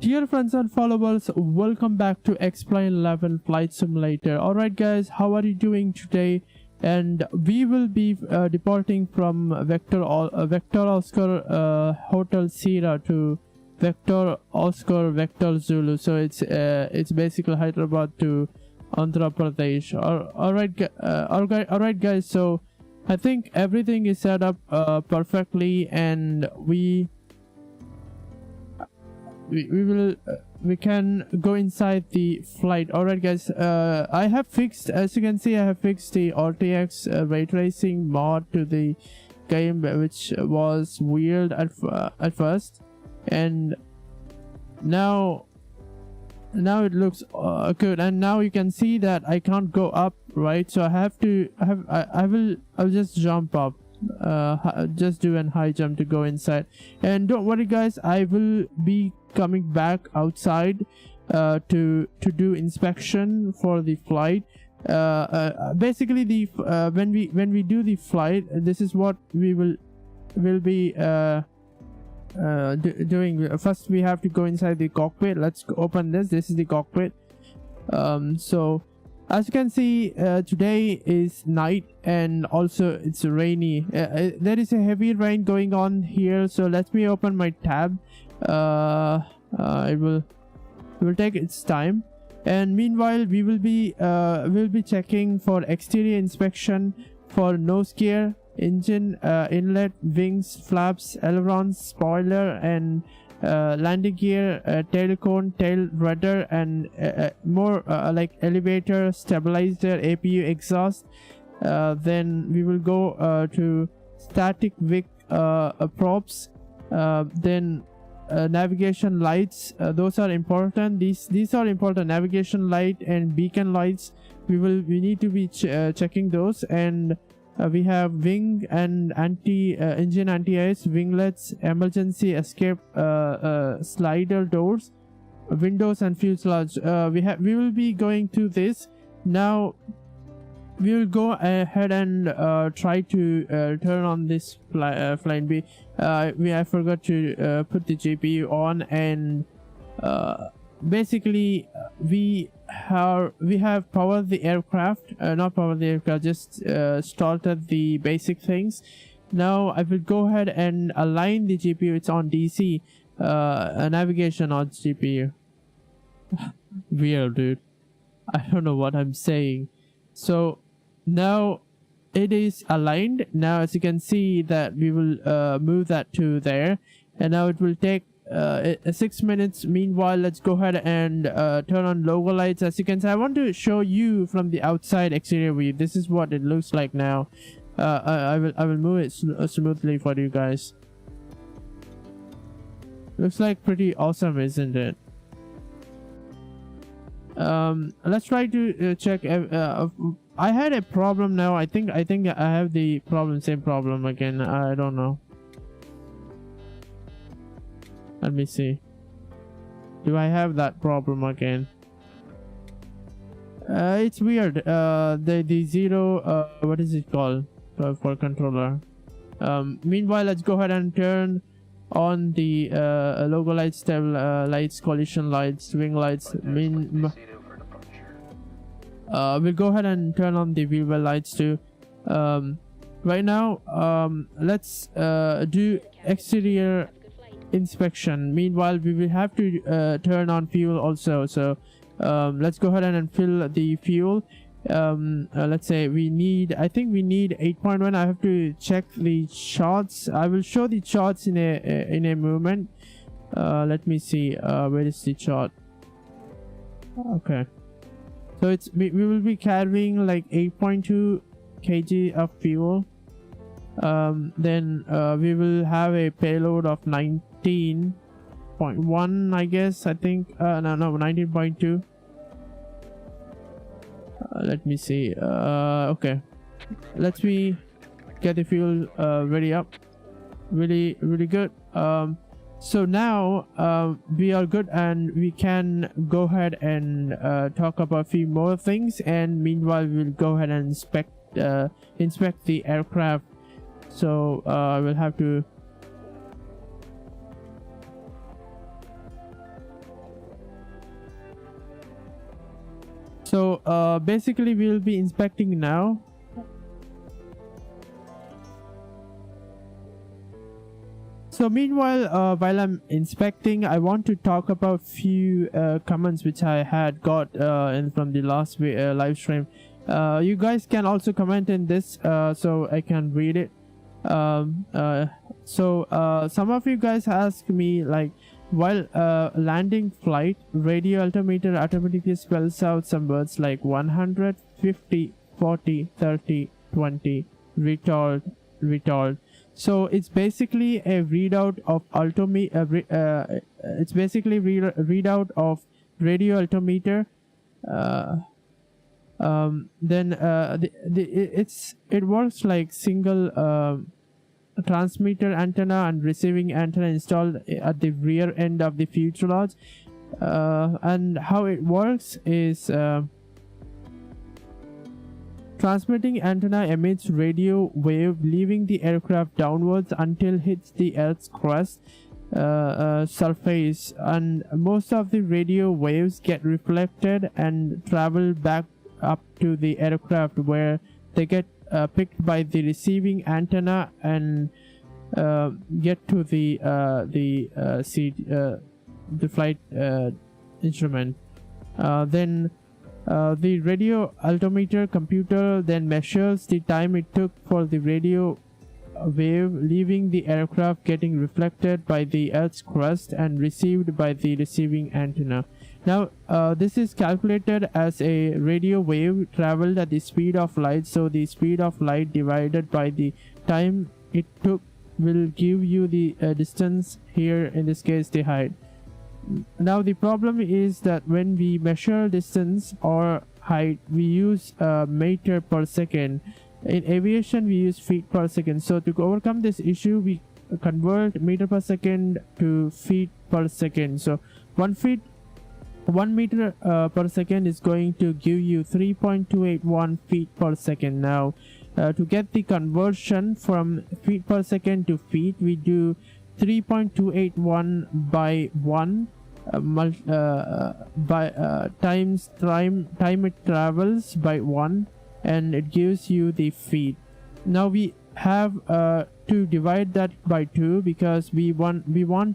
Dear friends and followers, welcome back to Explain 11 Flight Simulator. Alright guys, how are you doing today? And we will be departing from Vector Oscar Hotel Sierra to Vector Oscar Vector Zulu. So it's basically Hyderabad to Andhra Pradesh. Alright guys, so I think everything is set up perfectly, and we can go inside the flight. Alright guys, I have fixed, as you can see, I have fixed the RTX ray tracing mod to the game, which was weird at first, and now it looks good. And now you can see that I can't go up, right? So I'll just jump up, just do an high jump to go inside. And don't worry guys, I will be coming back outside to do inspection for the flight. Basically the when we do the flight, this is what we will be doing. First we have to go inside the cockpit. Let's open this. This is the cockpit. So as you can see, today is night, and also it's rainy. There is a heavy rain going on here, so let me open my tab. It will take its time, and meanwhile we will be checking for exterior inspection for nose gear, engine, inlet, wings, flaps, ailerons, spoiler, and landing gear, tail cone, tail rudder, and more like elevator, stabilizer, APU, exhaust. Then we will go to static wing props, then navigation lights. Those are important. These are important. Navigation light and beacon lights, we need to be checking those. And we have wing and engine anti-ice, winglets, emergency escape slider doors, windows, and fuselage. We will be going to this now. We will go ahead and try to turn on this flying B. I forgot to put the GPU on, and basically we have powered the aircraft, not powered the aircraft, just started the basic things. Now I will go ahead and align the GPU. It's on DC, navigation on GPU. Weird, dude. I don't know what I'm saying. So now it is aligned. Now as you can see that we will move that to there, and now it will take 6 minutes. Meanwhile, let's go ahead and turn on logo lights. As you can see, I want to show you from the outside exterior view. This is what it looks like now. I will move it smoothly for you guys. Looks like pretty awesome, isn't it? Let's try to check. I had a problem now. I think I have the same problem again. I don't know. Let me see. Do I have that problem again? It's weird. The zero. What is it called for controller? Meanwhile, let's go ahead and turn on the logo lights, lights, collision lights, wing lights. We'll go ahead and turn on the wheel well lights too. Right now, let's do exterior inspection. Meanwhile, we will have to turn on fuel also. So let's go ahead and fill the fuel. Let's say we need 8.1. I have to check the charts. I will show the charts in a moment. Let me see, where is the chart? Okay, so we will be carrying like 8.2 kg of fuel. Then we will have a payload of 19.1, I guess. I think no, 19.2. Let me see. Okay, let's get the fuel ready up. Really good. So now we are good, and we can go ahead and talk about a few more things. And meanwhile, we'll go ahead and inspect the aircraft. So I will have to basically we will be inspecting now. So meanwhile, while I'm inspecting, I want to talk about few comments which I had got from the last live stream. You guys can also comment in this so I can read it. Some of you guys ask me, like, while landing flight, radio altimeter automatically spells out some words like 100, 50, 40, 30, 20, retard. So it's basically a readout of it's basically readout of radio altimeter. It works like single transmitter antenna and receiving antenna installed at the rear end of the fuselage. And how it works is transmitting antenna emits radio wave leaving the aircraft downwards until it hits the Earth's crust surface, and most of the radio waves get reflected and travel back up to the aircraft, where they get picked by the receiving antenna and get to the flight instrument. Then the radio altimeter computer then measures the time it took for the radio wave leaving the aircraft getting reflected by the Earth's crust and received by the receiving antenna. Now this is calculated as a radio wave traveled at the speed of light, so the speed of light divided by the time it took will give you the distance, here in this case the height. Now the problem is that when we measure distance or height, we use meter per second. In aviation we use feet per second. So to overcome this issue, we convert meter per second to feet per second. So 1 meter per second is going to give you 3.281 feet per second. Now to get the conversion from feet per second to feet, we do 3.281 by 1 times time it travels by 1, and it gives you the feet. Now we have to divide that by 2 because we want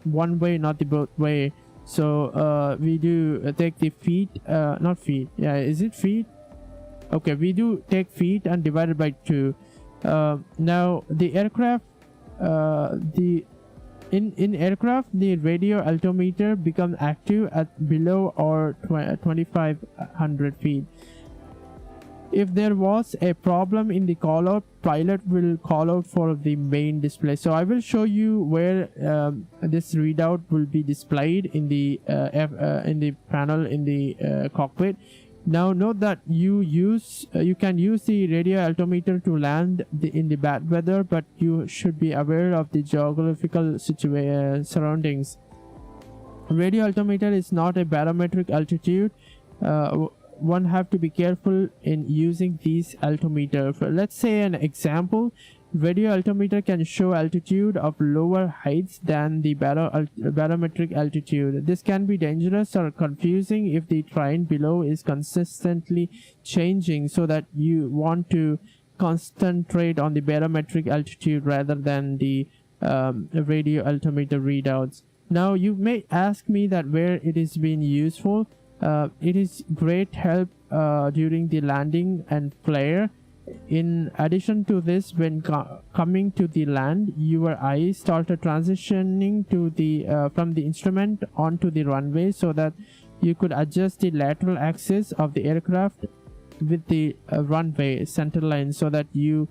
one way, not the both way. So we do take the feet, not feet, yeah, is it feet? Okay, we do take feet and divide it by 2. Now the aircraft, in aircraft, the radio altimeter becomes active at below or 2500 feet. If there was a problem in the callout, pilot will call out for the main display. So I will show you where this readout will be displayed in the panel in the cockpit. Now note that you can use the radio altimeter to land in the bad weather, but you should be aware of the geographical surroundings. Radio altimeter is not a barometric altitude. One have to be careful in using these altimeter. Let's say an example. Radio altimeter can show altitude of lower heights than the barometric altitude. This can be dangerous or confusing if the terrain below is consistently changing, so that you want to concentrate on the barometric altitude rather than the radio altimeter readouts. Now you may ask me that where it is being useful. It is great help during the landing and flare. In addition to this, when coming to the land, your eyes started transitioning to the from the instrument onto the runway, so that you could adjust the lateral axis of the aircraft with the runway center line, so that you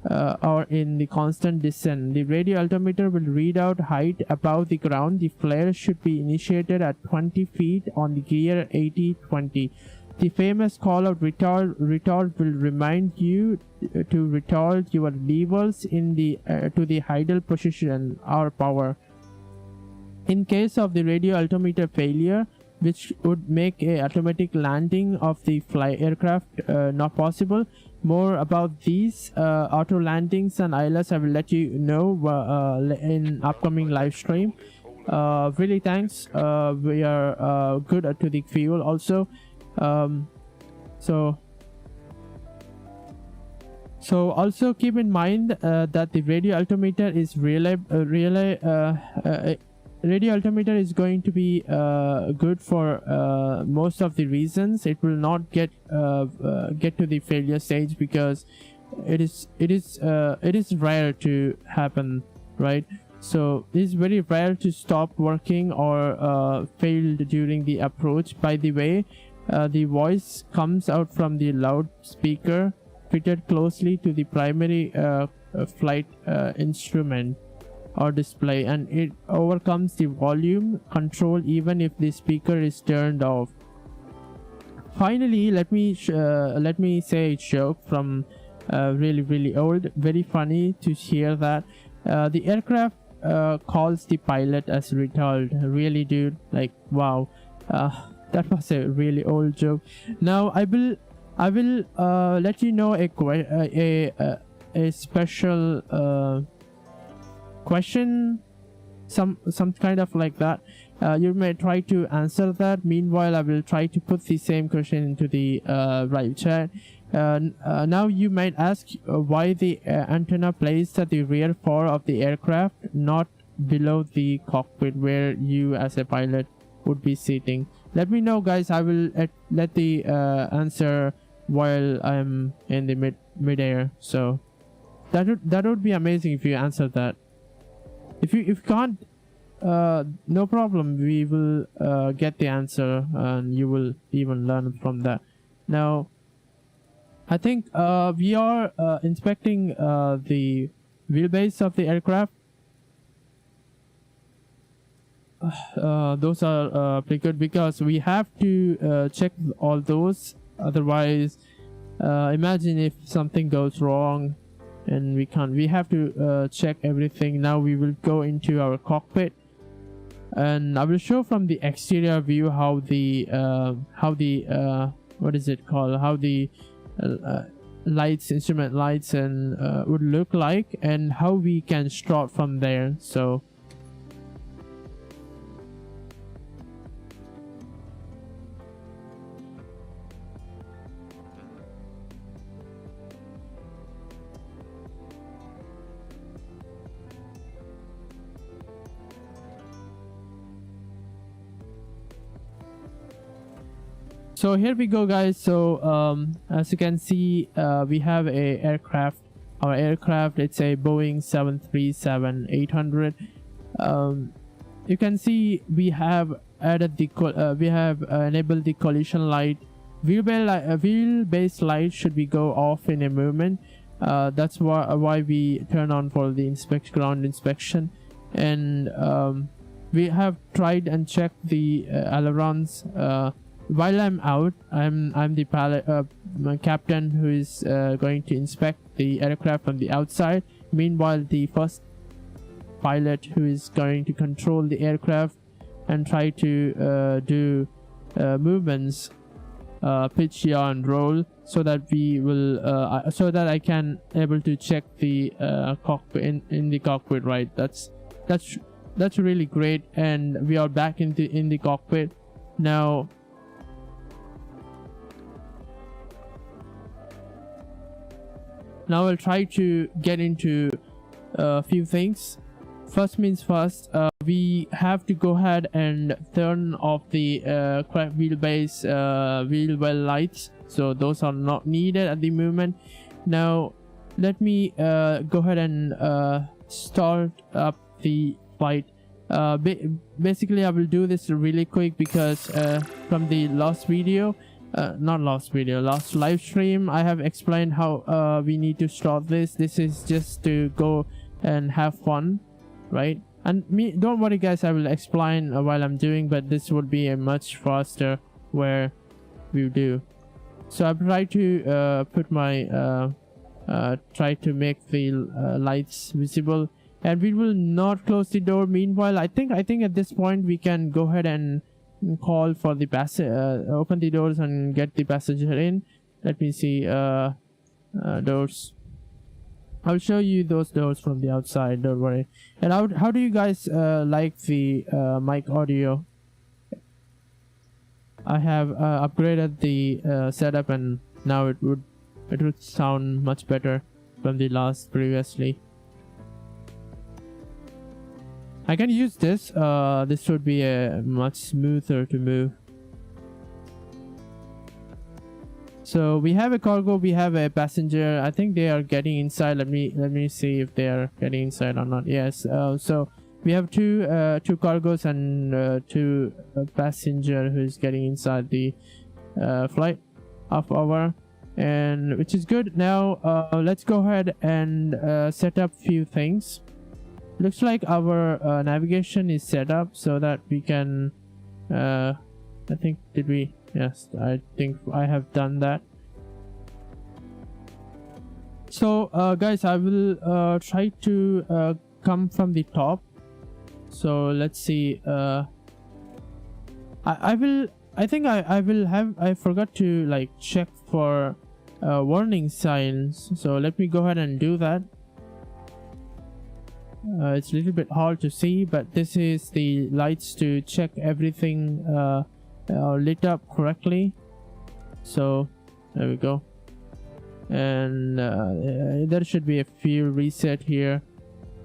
are in the constant descent. The radio altimeter will read out height above the ground. The flare should be initiated at 20 feet on the gear 80-20. The famous call out retard will remind you to retard your levers in the to the idle position or power. In case of the radio altimeter failure, which would make a automatic landing of the aircraft not possible. More about these auto landings and ILS I will let you know in upcoming live stream. Really thanks. We are good to the fuel also. So So also keep in mind that the radio altimeter is radio altimeter is going to be good for most of the reasons. It will not get to the failure stage because it is rare to happen, right? So it is very rare to stop working or fail during the approach. By the way, the voice comes out from the loudspeaker fitted closely to the primary flight instrument or display, and it overcomes the volume control even if the speaker is turned off. Finally, let me say a joke from really old, very funny to hear that the aircraft calls the pilot as retard. Really, dude, like, wow. That was a really old joke. Now I will let you know a special question, some kind of like that. You may try to answer that. Meanwhile, I will try to put the same question into the live chat. Now you might ask why the antenna placed at the rear fore of the aircraft, not below the cockpit where you as a pilot would be sitting. Let me know, guys. I will let the answer while I'm in the mid-air. So that would be amazing if you answer that. If you can't, no problem. We will get the answer, and you will even learn from that. Now, I think we are inspecting the wheelbase of the aircraft. Those are pretty good because we have to check all those. Otherwise, imagine if something goes wrong and we have to check everything. Now we will go into our cockpit, and I will show from the exterior view how the what is it called, how the lights, instrument lights, and would look like, and how we can start from there. So here we go, guys. So as you can see, we have a aircraft. Our aircraft, it's a Boeing 737-800. You can see we have added the enabled the collision light. Wheelbase light should be go off in a movement. That's why we turn on for the ground inspection. And we have tried and checked the ailerons. While I'm out, I'm the my captain who is going to inspect the aircraft from the outside. Meanwhile, the first pilot who is going to control the aircraft and try to do movements, pitch, yaw, and roll, so that we will so that I can able to check the cockpit in the cockpit. Right, that's really great, and we are back in the cockpit now. Now I'll try to get into a few things. First means first, we have to go ahead and turn off the wheelbase wheel well lights. So those are not needed at the moment. Now let me go ahead and start up the flight. Basically, I will do this really quick because from the last live stream, I have explained how we need to start this. This is just to go and have fun, right? And don't worry, guys, I will explain while I'm doing, but this would be a much faster where we do. So I've tried to put my try to make the lights visible, and we will not close the door. Meanwhile, I think at this point we can go ahead and call for the open the doors and get the passenger in. Let me see. Doors. I'll show you those doors from the outside, don't worry. And how do you guys like the mic audio? I have upgraded the setup, and now it would sound much better. from the last previously. I can use this. This would be a much smoother to move. So we have a cargo, we have a passenger. I think they are getting inside. Let me see if they are getting inside or not. Yes. So we have two cargos and two passenger who is getting inside the flight of our, and which is good. Now let's go ahead and set up few things. Looks like our navigation is set up so that we can I think, did we? Yes, I think I have done that. So guys, I will try to come from the top. So let's see. I forgot to like check for warning signs, so let me go ahead and do that. It's a little bit hard to see, but this is the lights to check everything lit up correctly. So there we go, and there should be a few reset here.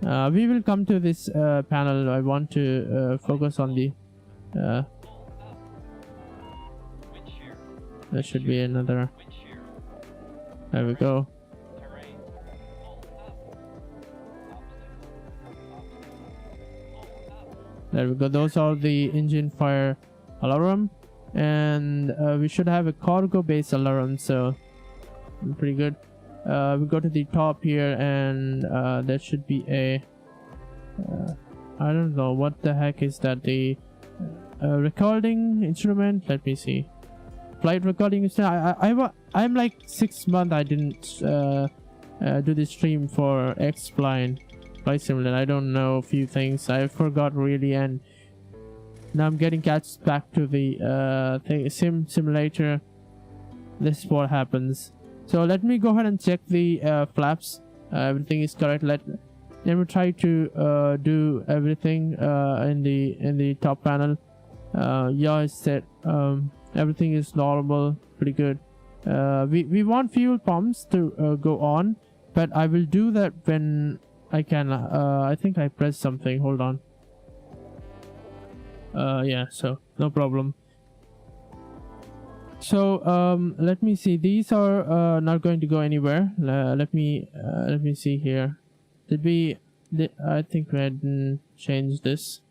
We will come to this panel. I want to focus on the there should be another. There we go. There we go. Those are the engine fire alarm, and we should have a cargo base alarm, so pretty good. We go to the top here, and there should be a I don't know what the heck is that, the recording instrument. Let me see. Flight recording instrument. I'm like 6 months I didn't do the stream for X-Plane Flight Simulator. I don't know a few things. I forgot really, and now I'm getting catched back to the simulator. This is what happens. So let me go ahead and check the flaps. Everything is correct. Let me try to do everything in the top panel. Yeah, it's set. Everything is normal, pretty good. We want fuel pumps to go on, but I will do that when I can. I think I pressed something. Hold on. Yeah, so no problem. So let me see. These are not going to go anywhere. Let me see here. I think we hadn't changed this.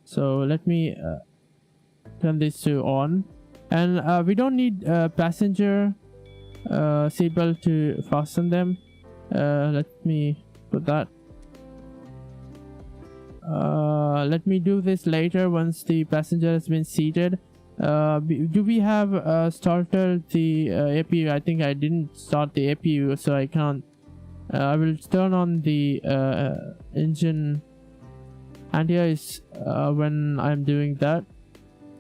So let me turn this to on, and we don't need passenger seatbelt to fasten them. Let me put that. Let me do this later once the passenger has been seated. Do we have started the APU? I think I didn't start the APU, so I can't. I will turn on the engine anti-air when I'm doing that.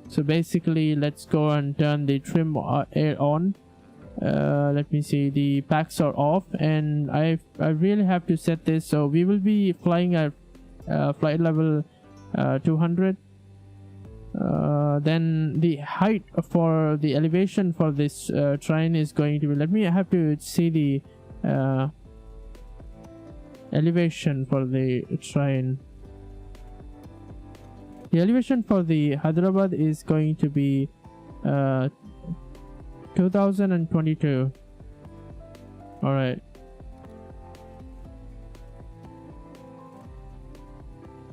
So basically, let's go and turn the trim air on. Let me see. The packs are off, and I really have to set this. So we will be flying at flight level 200. Then the height for the elevation for this train is going to be. Let me have to see the elevation for the train. The elevation for the Hyderabad is going to be 2022. All right.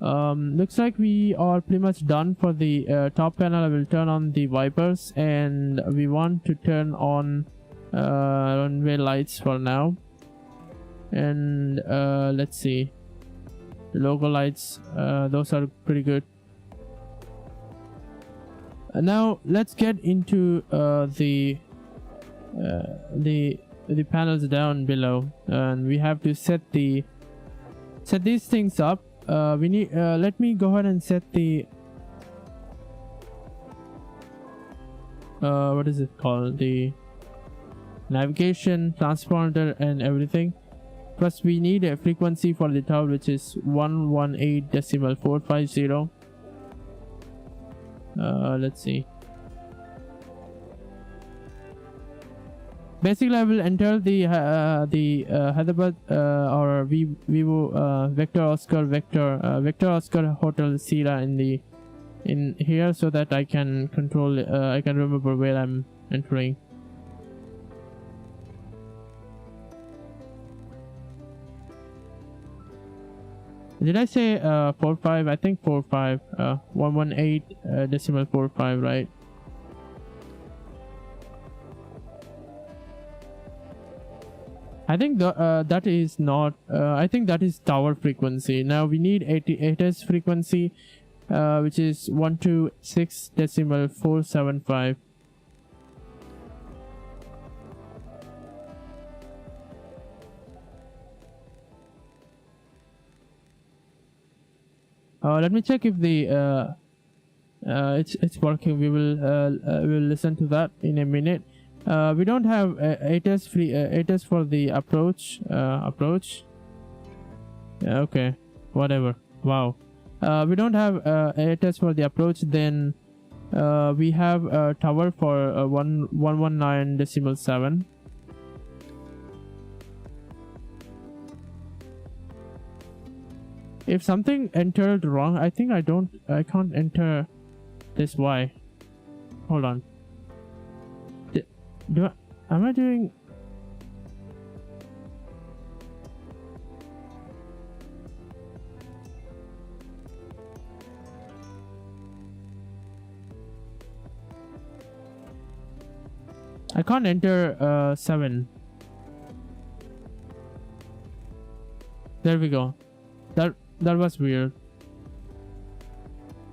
Looks like we are pretty much done for the top panel. I will turn on the wipers, and we want to turn on runway lights for now. And let's see, the logo lights, those are pretty good. Now let's get into the panels down below, and we have to set these things up. We need. Let me go ahead and set the what is it called? The navigation, transponder, and everything. Plus, we need a frequency for the tower, which is 118.450. Let's see. Basically, I will enter the Hyderabad or Vivo Vector Oscar Vector Oscar Hotel Sierra in here, so that I can control. I can remember where I'm entering. Did I say 45? I think 45. 118 decimal 45, right? I think that is not. I think that is tower frequency. Now we need 8s frequency, which is 126 decimal 475. Let me check if the it's working. We will listen to that in a minute. We don't have 8s for the approach. Okay, whatever. Wow. We don't have 8s for the approach. Then we have a tower for 119 decimal 7. If something entered wrong, I think I can't enter this Y. Hold on. Am I doing? I can't enter 7. There we go. That was weird.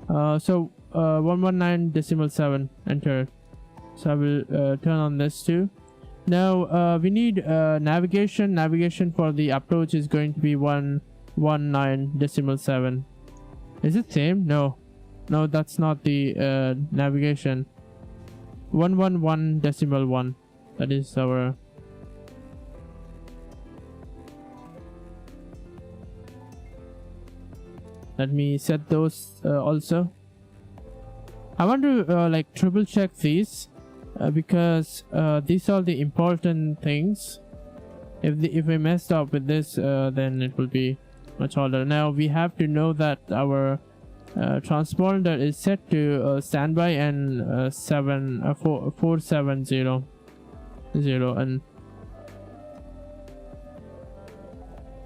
So 119 decimal 7 entered. So I will turn on this too. Now we need navigation. Navigation for the approach is going to be 119 decimal 7. Is it same? No, that's not the navigation. 111 decimal 1. That is our. Let me set those also. I want to like triple check these because these are the important things. If we messed up with this, then it will be much harder. Now we have to know that our transponder is set to standby and 4700 and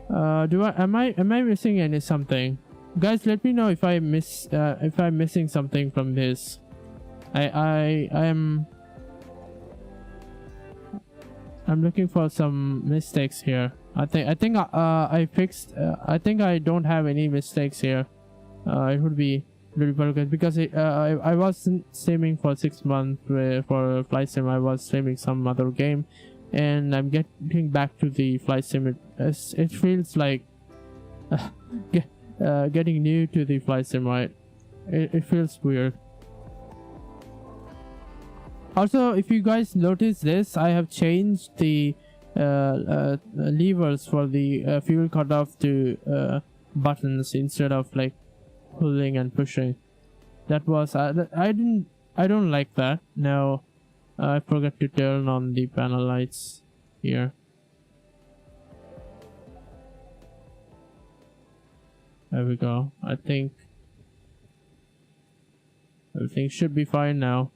am I missing any something? Guys, let me know if I'm missing something from this. I'm looking for some mistakes here. I think I fixed. I think I don't have any mistakes here. It would be really good because I wasn't streaming for 6 months for flight sim. I was streaming some other game, and I'm getting back to the flight sim. It feels like getting new to the flight sim, right? It feels weird. Also, if you guys notice this, I have changed the levers for the fuel cutoff to buttons instead of like pulling and pushing. That was I don't like that. Now I forgot to turn on the panel lights here. There we go. I think everything should be fine now.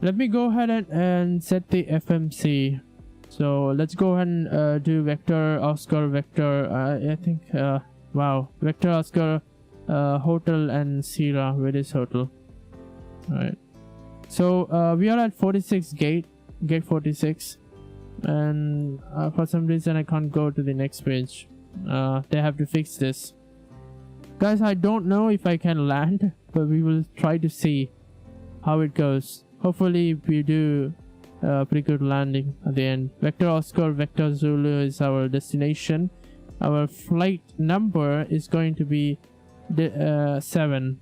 Let me go ahead and set the FMC. So let's go ahead and do Vector Oscar Vector. I think wow, Vector Oscar Hotel and Sierra. Where is Hotel? Right. So we are at 46 gate 46, and for some reason I can't go to the next page. They have to fix this, guys. I don't know if I can land, but we will try to see how it goes. Hopefully we do pretty good landing at the end. Vector Oscar Vector Zulu is our destination. Our flight number is going to be 7.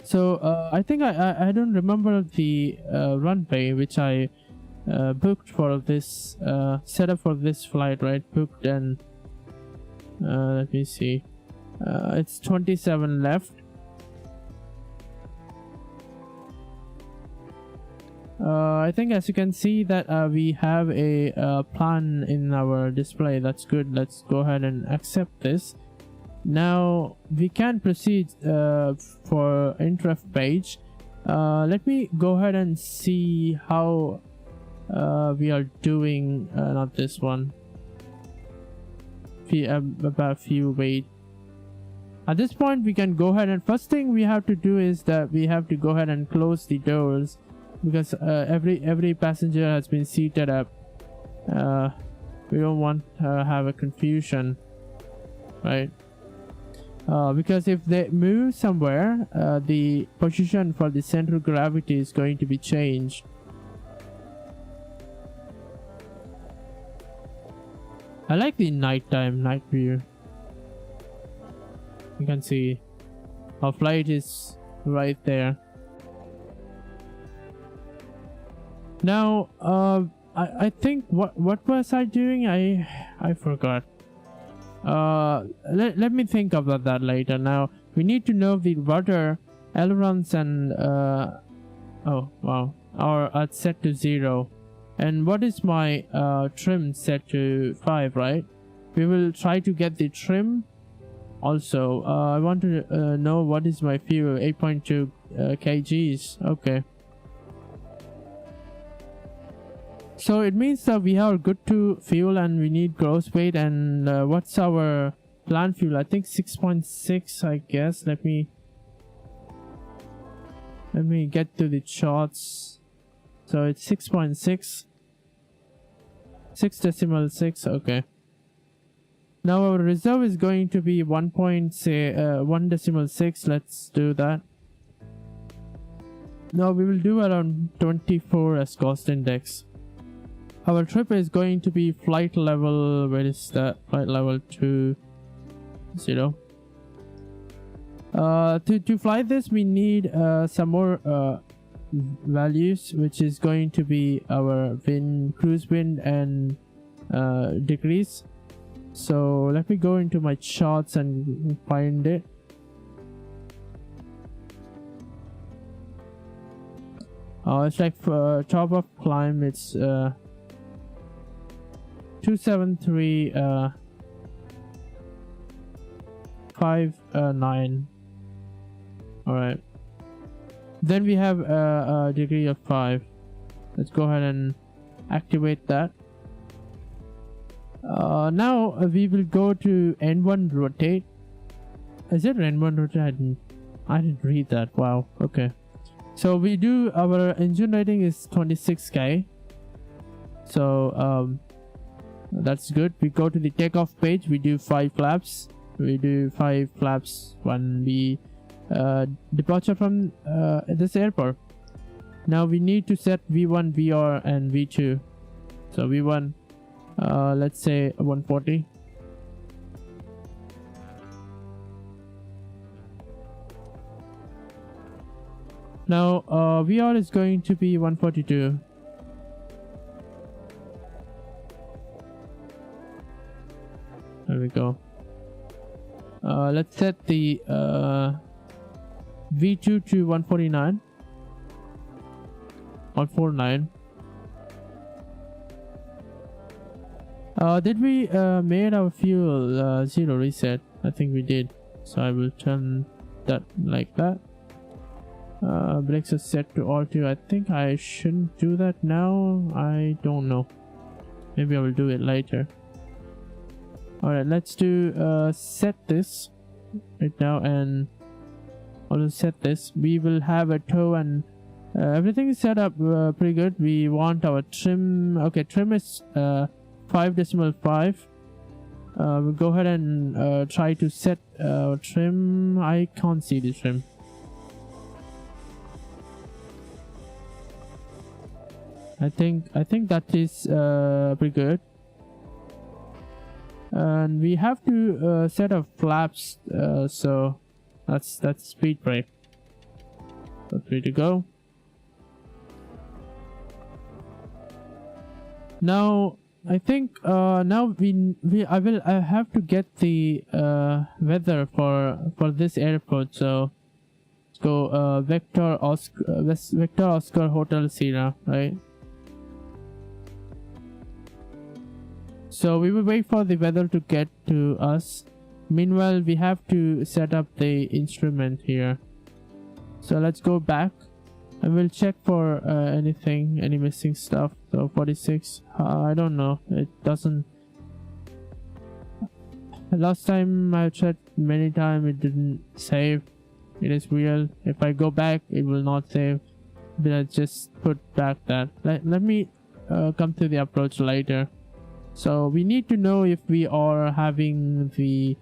So I think I don't remember the runway which I booked for this setup for this flight, right? Booked, and let me see, it's 27 left. I think as you can see that we have a plan in our display. That's good. Let's go ahead and accept this. Now we can proceed for interest page. Let me go ahead and see how we are doing. Not this one. About few wait. At this point we can go ahead, and first thing we have to do is that we have to go ahead and close the doors, because every passenger has been seated up. We don't want to have a confusion, right? Because if they move somewhere, the position for the center of gravity is going to be changed. I like the night view. You can see our flight is right there. Now I think what was I doing? I forgot. Let me think about that later. Now we need to know the rudder, ailerons, and oh wow, are set to 0. And what is my trim set to 5, right? We will try to get the trim. Also I want to know what is my fuel. 8.2 kgs. Okay, so it means that we are good to fuel and we need gross weight. And what's our planned fuel? I think 6.6, I guess. Let me get to the charts. So it's 6.6, 6.6. Okay, now our reserve is going to be 1.6. Let's do that. Now we will do around 24 as cost index. Our trip is going to be flight level. Where is that? Flight level 20. To fly this we need some more values, which is going to be our wind, cruise wind, and degrees. So let me go into my charts and find it. It's like top of climb, it's 273 59. All right, then we have a degree of 5. Let's go ahead and activate that. Now we will go to N1 rotate. Is it N1 rotate? I didn't read that. Wow. Okay, so we do, our engine rating is 26k, so that's good. We go to the takeoff page. We do 5 flaps. We do 5 flaps when we departure from this airport. Now we need to set V1, VR, and V2. So V1, let's say 140. Now VR is going to be 142. There we go. Let's set the V2 to 149. 149. Did we made our fuel 0 reset? I think we did. So I will turn that like that. Brakes are set to R2. I think I shouldn't do that now. I don't know. Maybe I will do it later. Alright, let's do set this right now, and also set this. We will have a tow, and everything is set up pretty good. We want our trim. Okay, trim is 5.5. We'll go ahead and try to set trim. I can't see the trim. I think that is pretty good. And we have to set up flaps, so that's speed brake. That's ready to go. Now I think now I have to get the weather for this airport. So let's go Vector Oscar Hotel Sierra, right? So we will wait for the weather to get to us. Meanwhile, we have to set up the instrument here. So let's go back and we'll check for any missing stuff. So 46, I don't know, it doesn't. Last time I checked many times, it didn't save. It is weird. If I go back, it will not save. But I just put back that. Let me come to the approach later. So we need to know if we are having the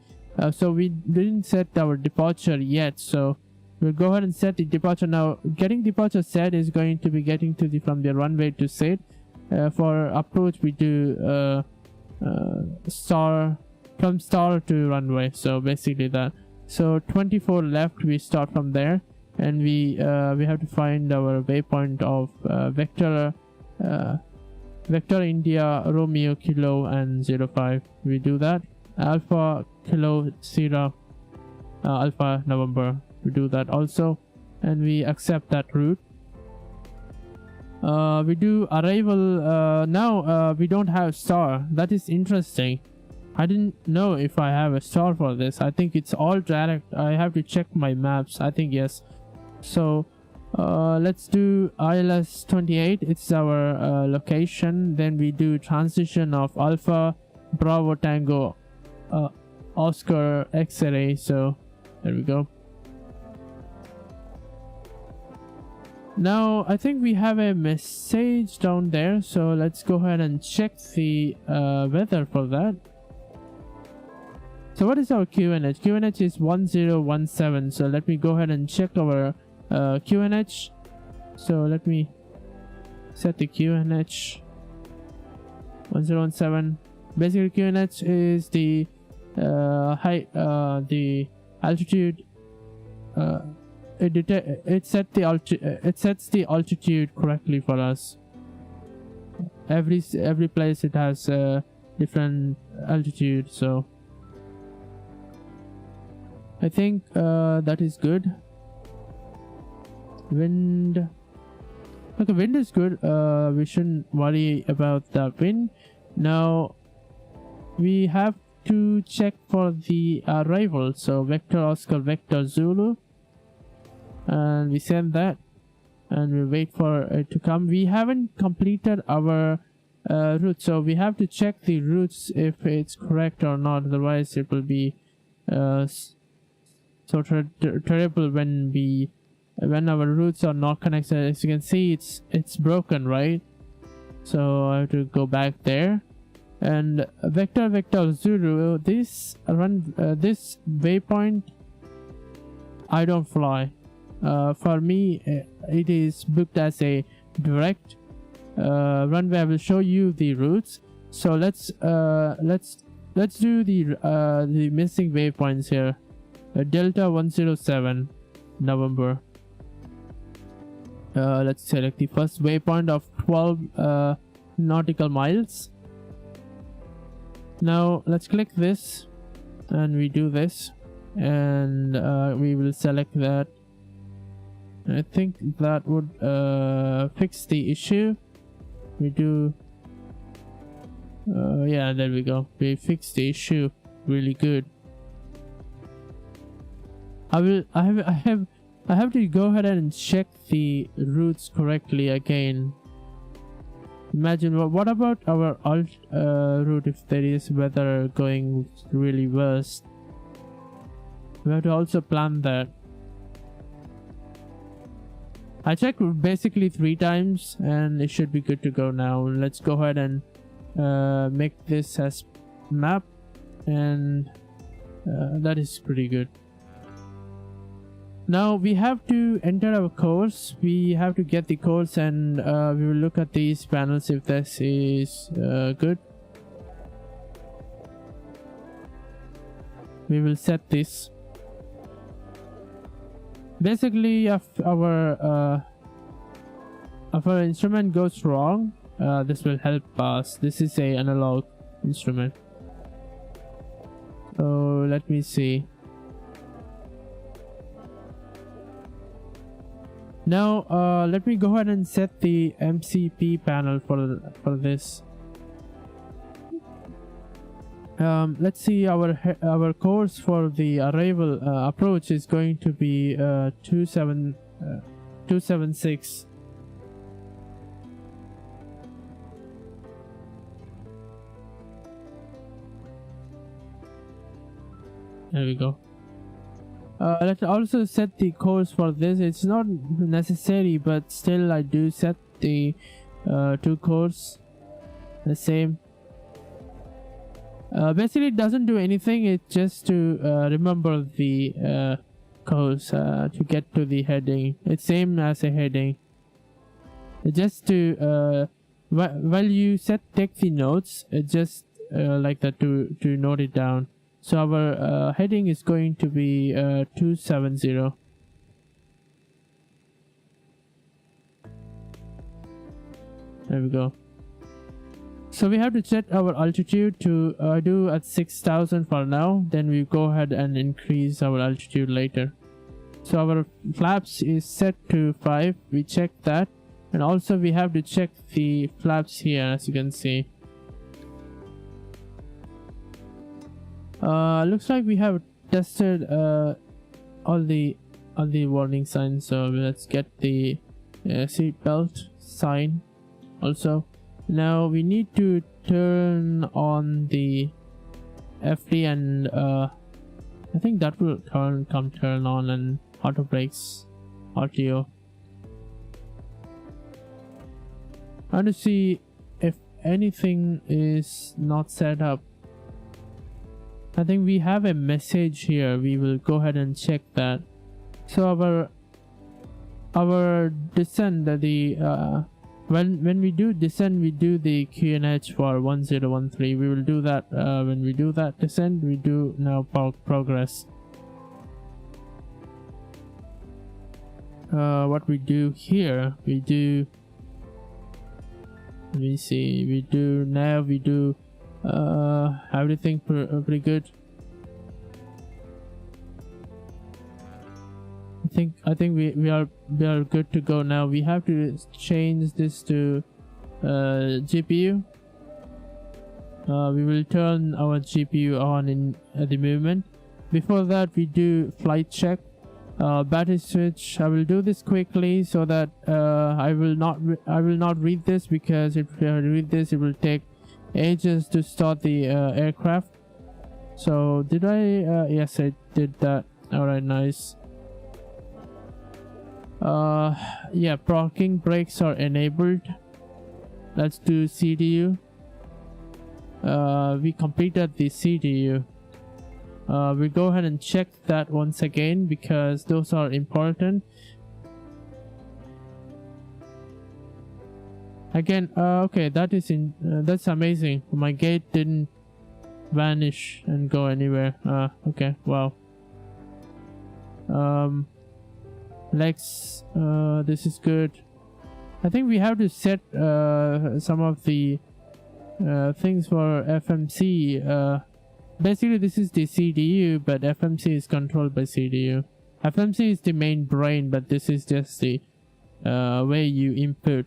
so we didn't set our departure yet, so we'll go ahead and set the departure now. Getting departure set is going to be getting to the from the runway to set. For approach, we do from star to runway, so basically that. So 24 left, we start from there, and we have to find our waypoint of Vector India Romeo Kilo and 05. We do that. Alpha Kilo Sierra Alpha November. We do that also, and we accept that route. We do arrival. Now we don't have star. That is interesting. I didn't know if I have a star for this. I think it's all direct. I have to check my maps. I think yes. So let's do ILS 28. It's our location. Then we do transition of Alpha Bravo Tango Oscar X-ray. So there we go. Now I think we have a message down there, so let's go ahead and check the weather for that. So what is our QNH? QNH is 1017. So let me go ahead and check our QNH. So let me set the QNH 1017. Basically QNH is the the altitude. It sets the altitude correctly for us. Every place it has a different altitude, so I think that is good. Wind, okay, wind is good. We shouldn't worry about the wind. Now we have to check for the arrival. So Vector Oscar Vector Zulu, and we send that, and we wait for it to come. We haven't completed our route, so we have to check the routes if it's correct or not. Otherwise it will be so terrible when our routes are not connected. As you can see, it's broken, right? So I have to go back there. And Vector Zulu, this waypoint, I don't fly. For me, it is booked as a direct runway. I will show you the routes. So let's do the missing waypoints here. Delta 107 November. Let's select the first waypoint of 12 nautical miles. Now let's click this, and we do this, and we will select that. I think that would fix the issue. We do yeah, there we go. We fixed the issue really good. I have to go ahead and check the routes correctly again. Imagine what about our alt route if there is weather going really worse? We have to also plan that. I checked basically 3 times and it should be good to go now. Let's go ahead and make this as map, and that is pretty good. Now we have to enter our course. We have to get the course, and we will look at these panels if this is good. We will set this. Basically, if our instrument goes wrong, this will help us. This is a analog instrument. So let me see. Now let me go ahead and set the MCP panel for this. Let's see, our course for the arrival approach is going to be 276. There we go. Let's also set the course for this. It's not necessary, but still I do set the two course the same. Basically it doesn't do anything, it's just to remember the course to get to the heading. It's same as a heading. Just to while you take the notes, just like that to note it down. So our heading is going to be 270. There we go. So we have to set our altitude to do at 6,000 for now. Then we go ahead and increase our altitude later. So our flaps is set to 5. We check that, and also we have to check the flaps here, as you can see. Looks like we have tested all the warning signs. So let's get the seat belt sign also. Now we need to turn on the FD, and I think that will turn on, and auto brakes, RTO. I want to see if anything is not set up. I think we have a message here. We will go ahead and check that. So our descent, when we do descent, we do the QNH for 1013. We will do that when we do that descent. We do now progress. What we do here, we do, let me see, we do now, we do everything pretty good. I think we are good to go now. We have to change this to GPU. We will turn our GPU on in the movement. Before that, we do flight check, battery switch. I will do this quickly so that I will not read this, because if I read this, it will take ages to start the aircraft. So did I? Yes, I did that. All right, nice. Yeah, parking brakes are enabled. Let's do CDU. We completed the CDU. We go ahead and check that once again, because those are important. Again, okay, that's amazing. My gate didn't vanish and go anywhere. Okay, wow. Legs, this is good. I think we have to set some of the things for FMC. Basically this is the CDU, but FMC is controlled by CDU. FMC is the main brain, but this is just the way you input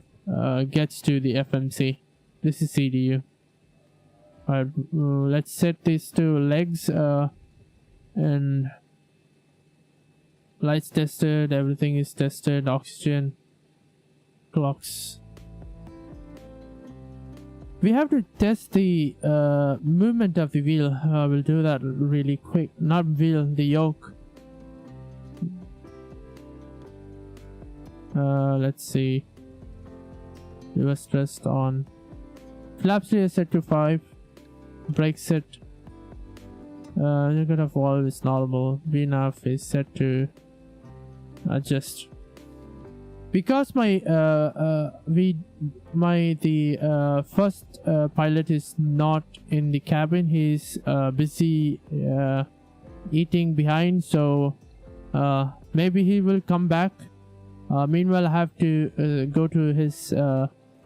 gets to the FMC. This is CDU. Alright, let's set this to legs, and lights tested, everything is tested, oxygen, clocks. We have to test the movement of the wheel. We'll do that really quick. Not wheel, the yoke. Let's see. Reverse thrust on. Flaps is set to 5. Brake set. Negative valve is normal. VNAV is set to adjust. Because my first pilot is not in the cabin. He's busy eating behind, so maybe he will come back. Meanwhile, I have to go to his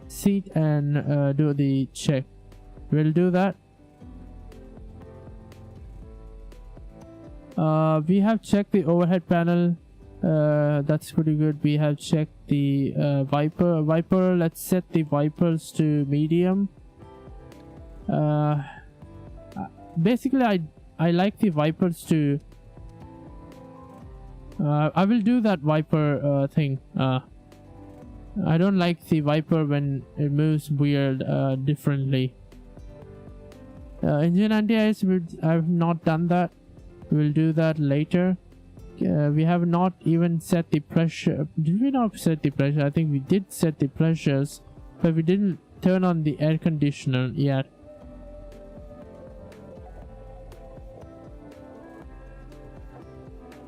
seat and do the check. We'll do that. We have checked the overhead panel. That's pretty good. We have checked the Viper. Let's set the Vipers to medium. Basically I like the Vipers to I will do that Viper thing. I don't like the Viper when it moves weird differently. Engine anti-ice, I have not done that. We'll do that later. We have not even set the pressure. Did we not set the pressure? I think we did set the pressures, but we didn't turn on the air conditioner yet.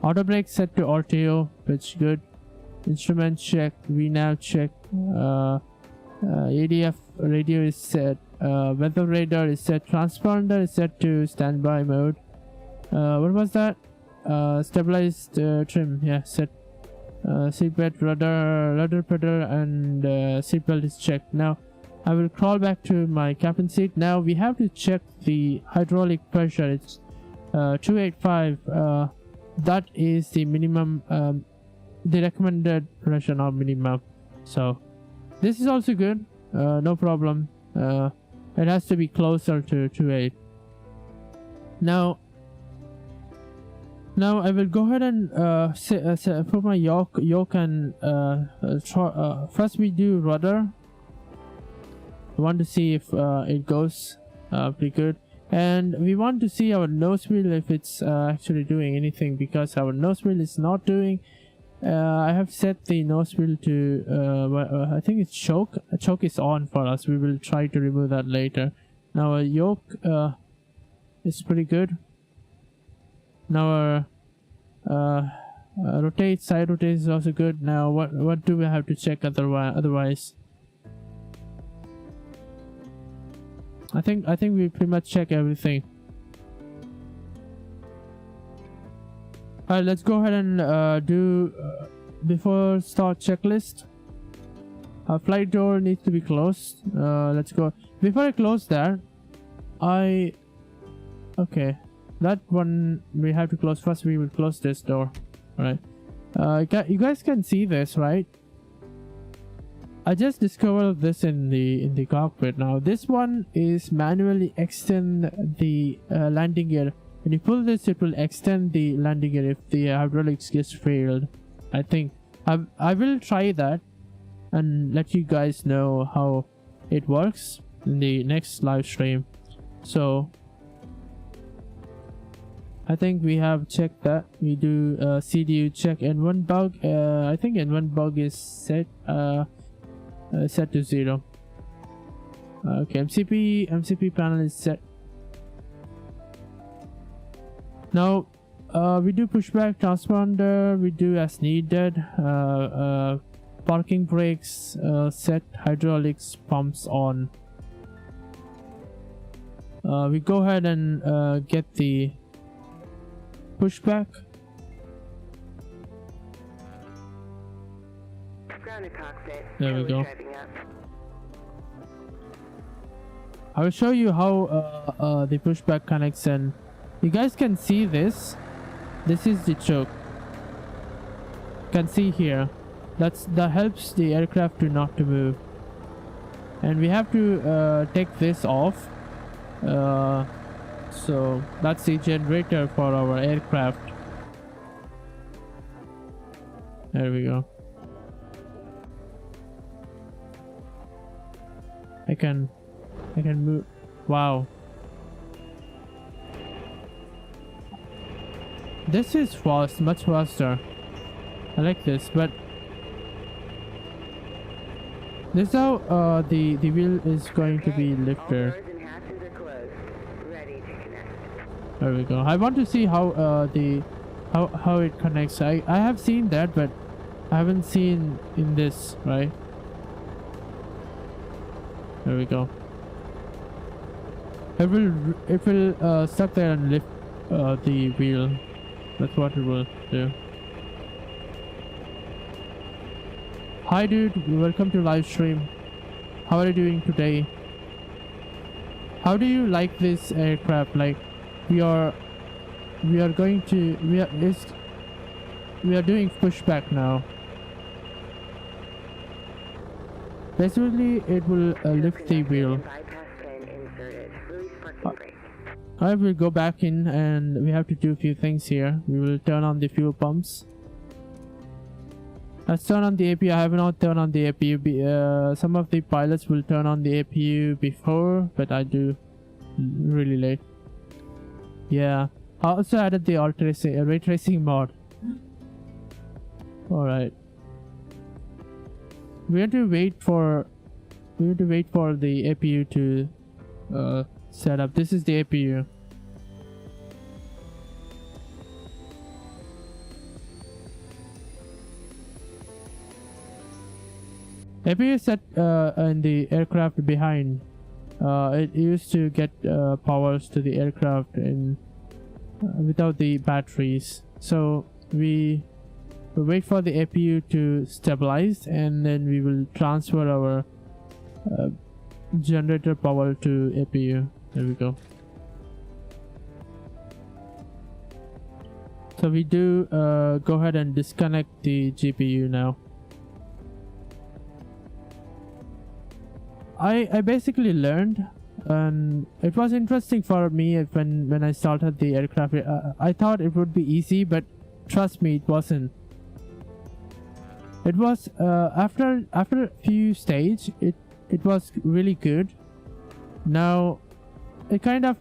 Auto brake set to RTO, which good. Instrument check, VNAV check. ADF radio is set. Weather radar is set. Transponder is set to standby mode. What was that? Stabilized trim, yeah, set. Seatbelt, rudder pedal, and seatbelt is checked. Now I will crawl back to my captain seat. Now we have to check the hydraulic pressure. It's 285. That is the minimum, the recommended pressure, not minimum. So this is also good. No problem. It has to be closer to 28. Now I will go ahead and put my yoke and first we do rudder. I want to see if it goes pretty good, and we want to see our nose wheel if it's actually doing anything, because our nose wheel is not doing. I have set the nose wheel to I think it's choke. Choke is on for us. We will try to remove that later. Now our yoke is pretty good. Now our side rotate is also good. Now what do we have to check otherwise? I think we pretty much check everything. Alright, let's go ahead and do before start checklist. Our flight door needs to be closed. Let's go. Before I close that, okay, that one we have to close first. We will close this door. All right, you guys can see this, right? I just discovered this in the cockpit. Now this one is manually extend the landing gear. When you pull this, it will extend the landing gear if the hydraulics gets failed. I think I will try that and let you guys know how it works in the next live stream. So I think we have checked that. We do CDU check N1 bug. I think N1 bug is set to 0. Okay, MCP panel is set. Now we do pushback transponder. We do as needed. Parking brakes set. Hydraulics pumps on. We go ahead and get the pushback. There we go. I will show you how the pushback connects, and you guys can see this. This is the choke. You can see here. That helps the aircraft to not to move. And we have to take this off. So that's the generator for our aircraft. There we go. I can move. Wow. This is fast, much faster. I like this, but this is how the wheel is going to be lifted. There we go. I want to see how how it connects. I have seen that, but I haven't seen in this, right? There we go. It will stuck there and lift the wheel. That's what it will do. Hi dude, welcome to live stream. How are you doing today? How do you like this aircraft? Like we are going to we are doing pushback now. Basically, it will lift the wheel. I will go back in and we have to do a few things here. We will turn on the fuel pumps. Let's turn on the APU. I have not turned on the APU. Some of the pilots will turn on the APU before, but I do really late. Yeah, I also added the ray tracing mod. Alright. We have to wait for the APU to set up. This is the APU. APU is set in the aircraft behind. It used to get powers to the aircraft in without the batteries. So we wait for the APU to stabilize, and then we will transfer our generator power to APU. There we go. So we do go ahead and disconnect the GPU now. I basically learned, and it was interesting for me when I started the aircraft. I thought it would be easy, but trust me, it wasn't. It was after a few stage, it was really good. Now it kind of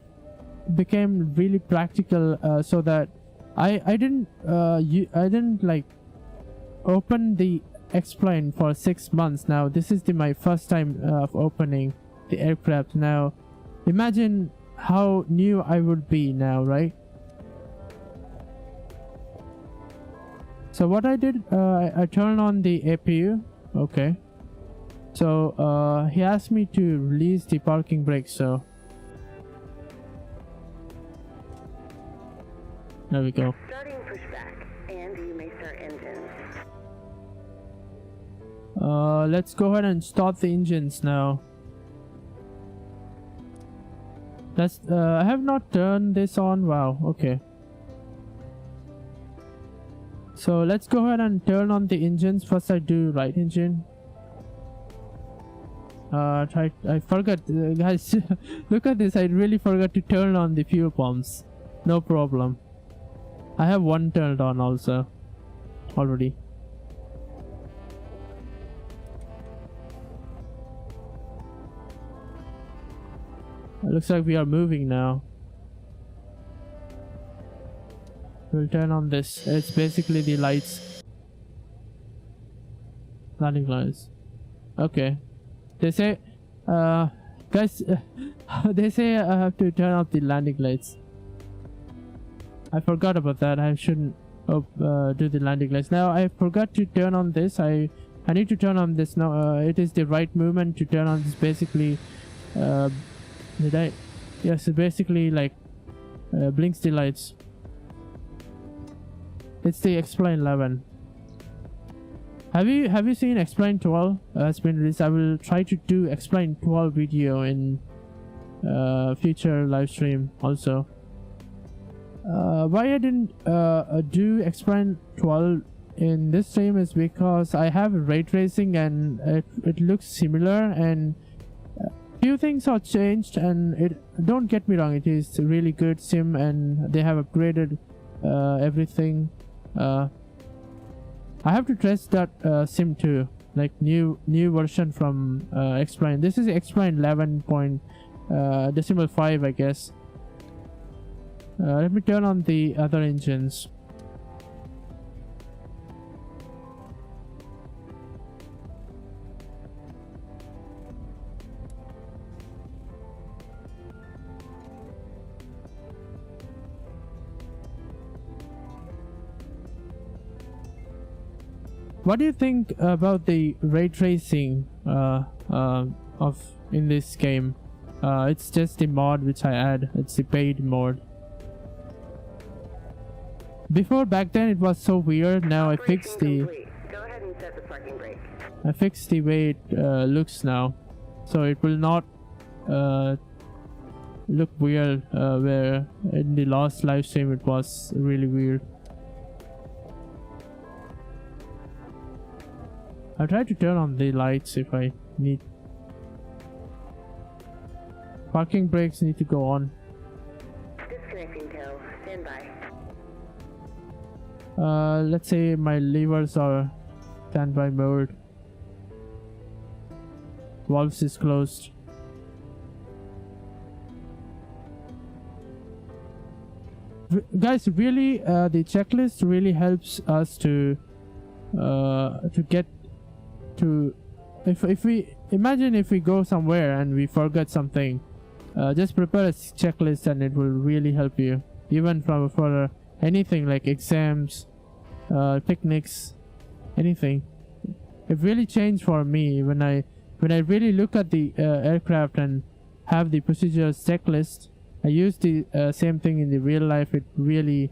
became really practical, so that I didn't like open the X-plane for 6 months now. This is my first time of opening the aircraft. Now imagine how new I would be now, right? So what I did, I turned on the APU. Okay, so he asked me to release the parking brake, so there we go. Starting pushback, and you may start engines. Let's go ahead and start the engines now. I have not turned this on. Wow, okay. So let's go ahead and turn on the engines. First I do right engine. I forgot, guys. Look at this, I really forgot to turn on the fuel pumps. No problem. I have one turned on also already. It looks like we are moving now. We'll turn on this. It's basically the lights. Landing lights. Okay. They say, guys, they say I have to turn off the landing lights. I forgot about that. I shouldn't do the landing lights. Now I forgot to turn on this. I need to turn on this now. It is the right movement to turn on this. Basically, did I? Yes, it basically like blinks the lights. It's the X-Plane 11. Have you seen X-Plane 12? Has been released. I will try to do X-Plane 12 video in future live stream also. Why I didn't do X-Plane 12 in this stream is because I have ray tracing and it looks similar, and few things are changed, and don't get me wrong, it is a really good sim and they have upgraded everything. I have to test that sim too, like new version from X-Plane. This is X-Plane 11.5, I guess. Let me turn on the other engines. What do you think about the ray tracing of in this game? It's just the mod which I add. It's the paid mod. Before, back then, it was so weird. Now I fixed the. Go ahead and set the parking brake. I fixed the way it looks now, so it will not look weird. Where in the last live stream it was really weird. I'll try to turn on the lights if I need. Parking brakes need to go on. Disconnecting tow. Stand by. Let's say my levers are standby mode. VOVS is closed. Guys, really, the checklist really helps us to get to. If we imagine if we go somewhere and we forget something, just prepare a checklist and it will really help you. Even for anything like exams, picnics, anything. It really changed for me when I really look at the aircraft and have the procedures checklist. I use the same thing in the real life. It really,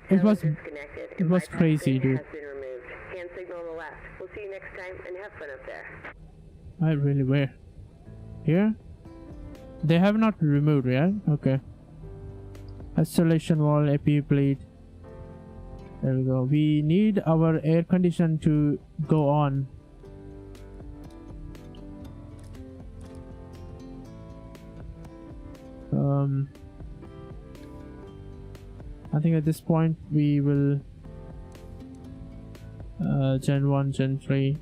it was crazy, dude. Hand signal on the left. We'll see you next time and have fun up there. I really where? Here? They have not removed, yeah? Okay. Isolation wall, AP plate. There we go. We need our air condition to go on. I think at this point we will Gen 1, Gen 3.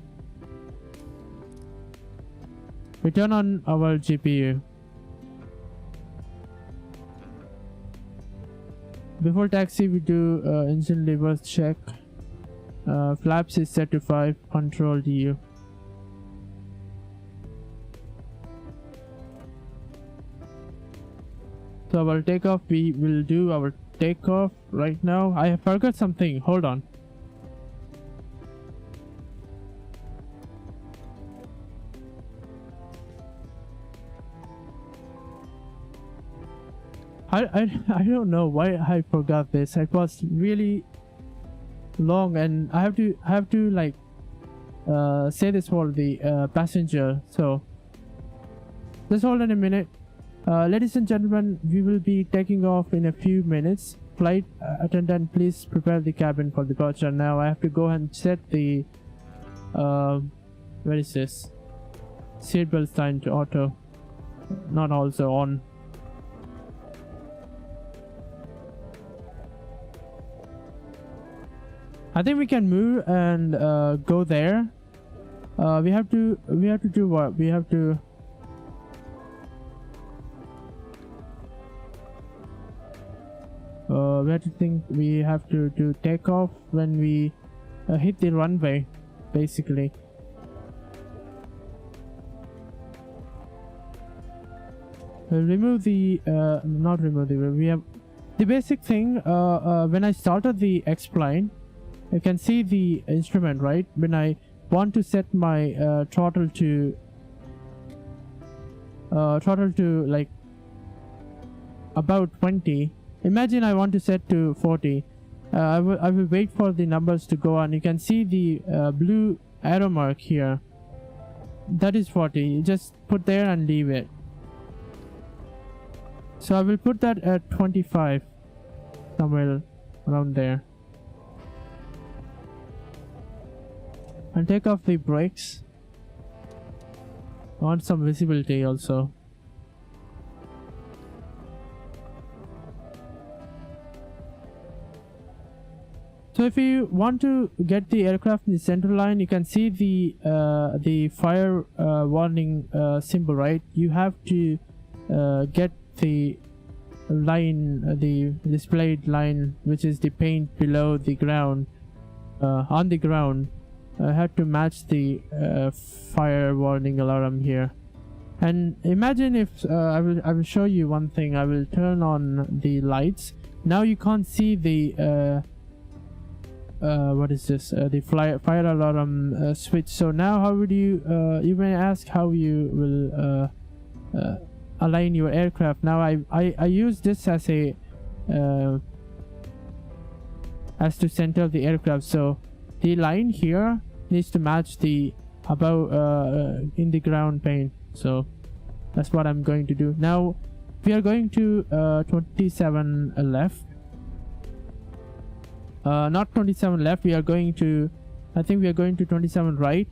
We turn on our GPU. Before taxi we do engine levers check. Flaps is set to 5. Control DU. So our takeoff, we will do our takeoff right now. I forgot something. Hold on. I don't know why I forgot this. It was really long, and I have to like say this for the passenger. So just hold on a minute. Ladies and gentlemen, we will be taking off in a few minutes. Flight attendant, please prepare the cabin for departure. Now I have to go and set the where is this? Seatbelt sign to auto, not also on. I think we can move and go there. We have to do what? We have to we have to do takeoff when we hit the runway, basically. Remove the not remove the, we have the basic thing. When I started the X-plane, you can see the instrument, right? When I want to set my throttle to like about 20. Imagine I want to set to 40. I will wait for the numbers to go on. You can see the blue arrow mark here. That is 40. You just put there and leave it. So I will put that at 25, somewhere around there. And take off the brakes. I want some visibility also. So if you want to get the aircraft in the center line, you can see the fire warning symbol, right? You have to get the line, the displayed line, which is the paint below the ground, on the ground. I had to match the fire warning alarm here. And imagine if I will show you one thing. I will turn on the lights. Now you can't see the what is this? The fire alarm switch. So now how would you? You may ask how you will align your aircraft. Now I use this as a as to center the aircraft. So the line here needs to match the above in the ground paint. So that's what I'm going to do. Now we are going to 27 left. Not 27 left. We are going to I think we are going to 27 right,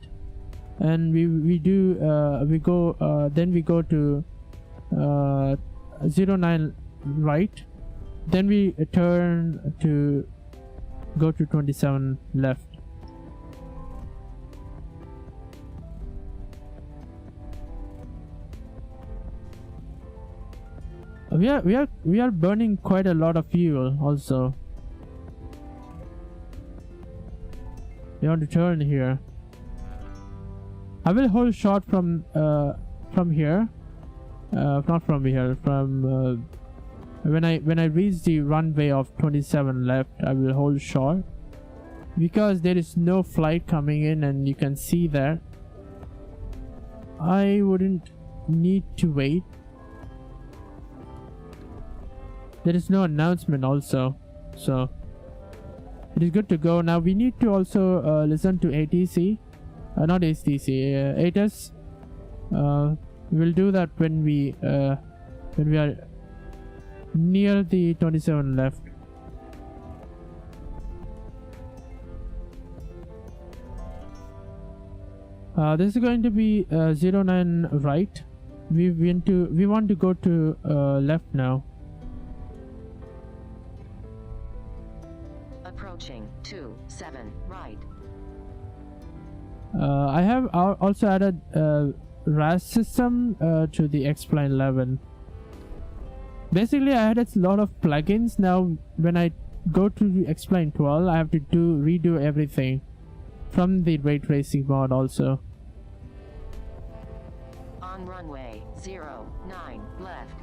and we go then we go to 09 right, then we turn to go to 27 left. We are burning quite a lot of fuel also. We want to turn here. I will hold short from here, not from here. From when I reach the runway of 27 left, I will hold short because there is no flight coming in, and you can see that. I wouldn't need to wait. There is no announcement also, so it is good to go. Now we need to also listen to ATC, not ATC, ATS. We'll do that when we are near the 27 left. This is going to be 09 right. We want to go to left now. Approaching 27 right. I have also added RAS system to the X-Plane 11. Basically, I added a lot of plugins. Now, when I go to the X-Plane 12, I have to redo everything from the ray tracing mod also. On runway 09 left.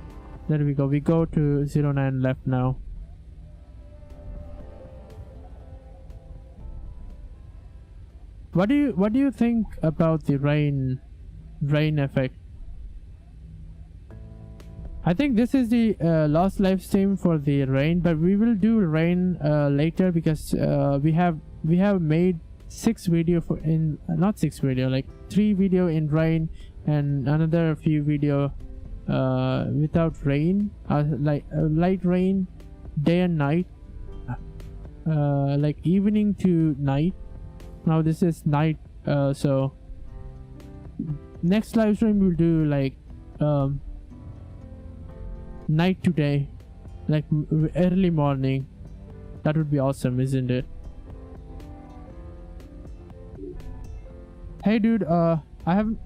There we go. We go to 09 left now. What do you think about the rain effect? I think this is the last live stream for the rain, but we will do rain later because we have made 6 video for in not 6 video, like 3 video in rain and another few video without rain, like light rain, day and night, like evening to night. Now this is night, so next live stream we'll do like night to day, like early morning. That would be awesome, isn't it? Hey dude, I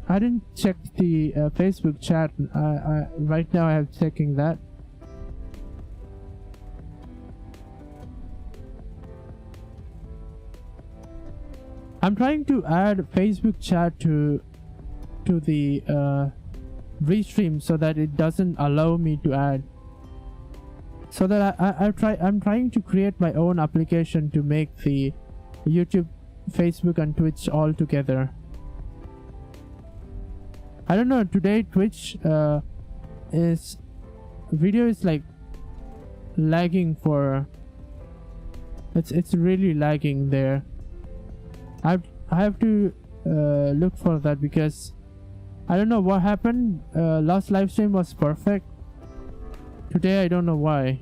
didn't check the Facebook chat. Right now I am checking that. I'm trying to add Facebook chat to the restream so that it doesn't allow me to add. So that I'm trying to create my own application to make the YouTube, Facebook, and Twitch all together. I don't know. Today Twitch is video is like lagging for. It's really lagging there. I have to look for that because I don't know what happened. Last live stream was perfect. Today I don't know why.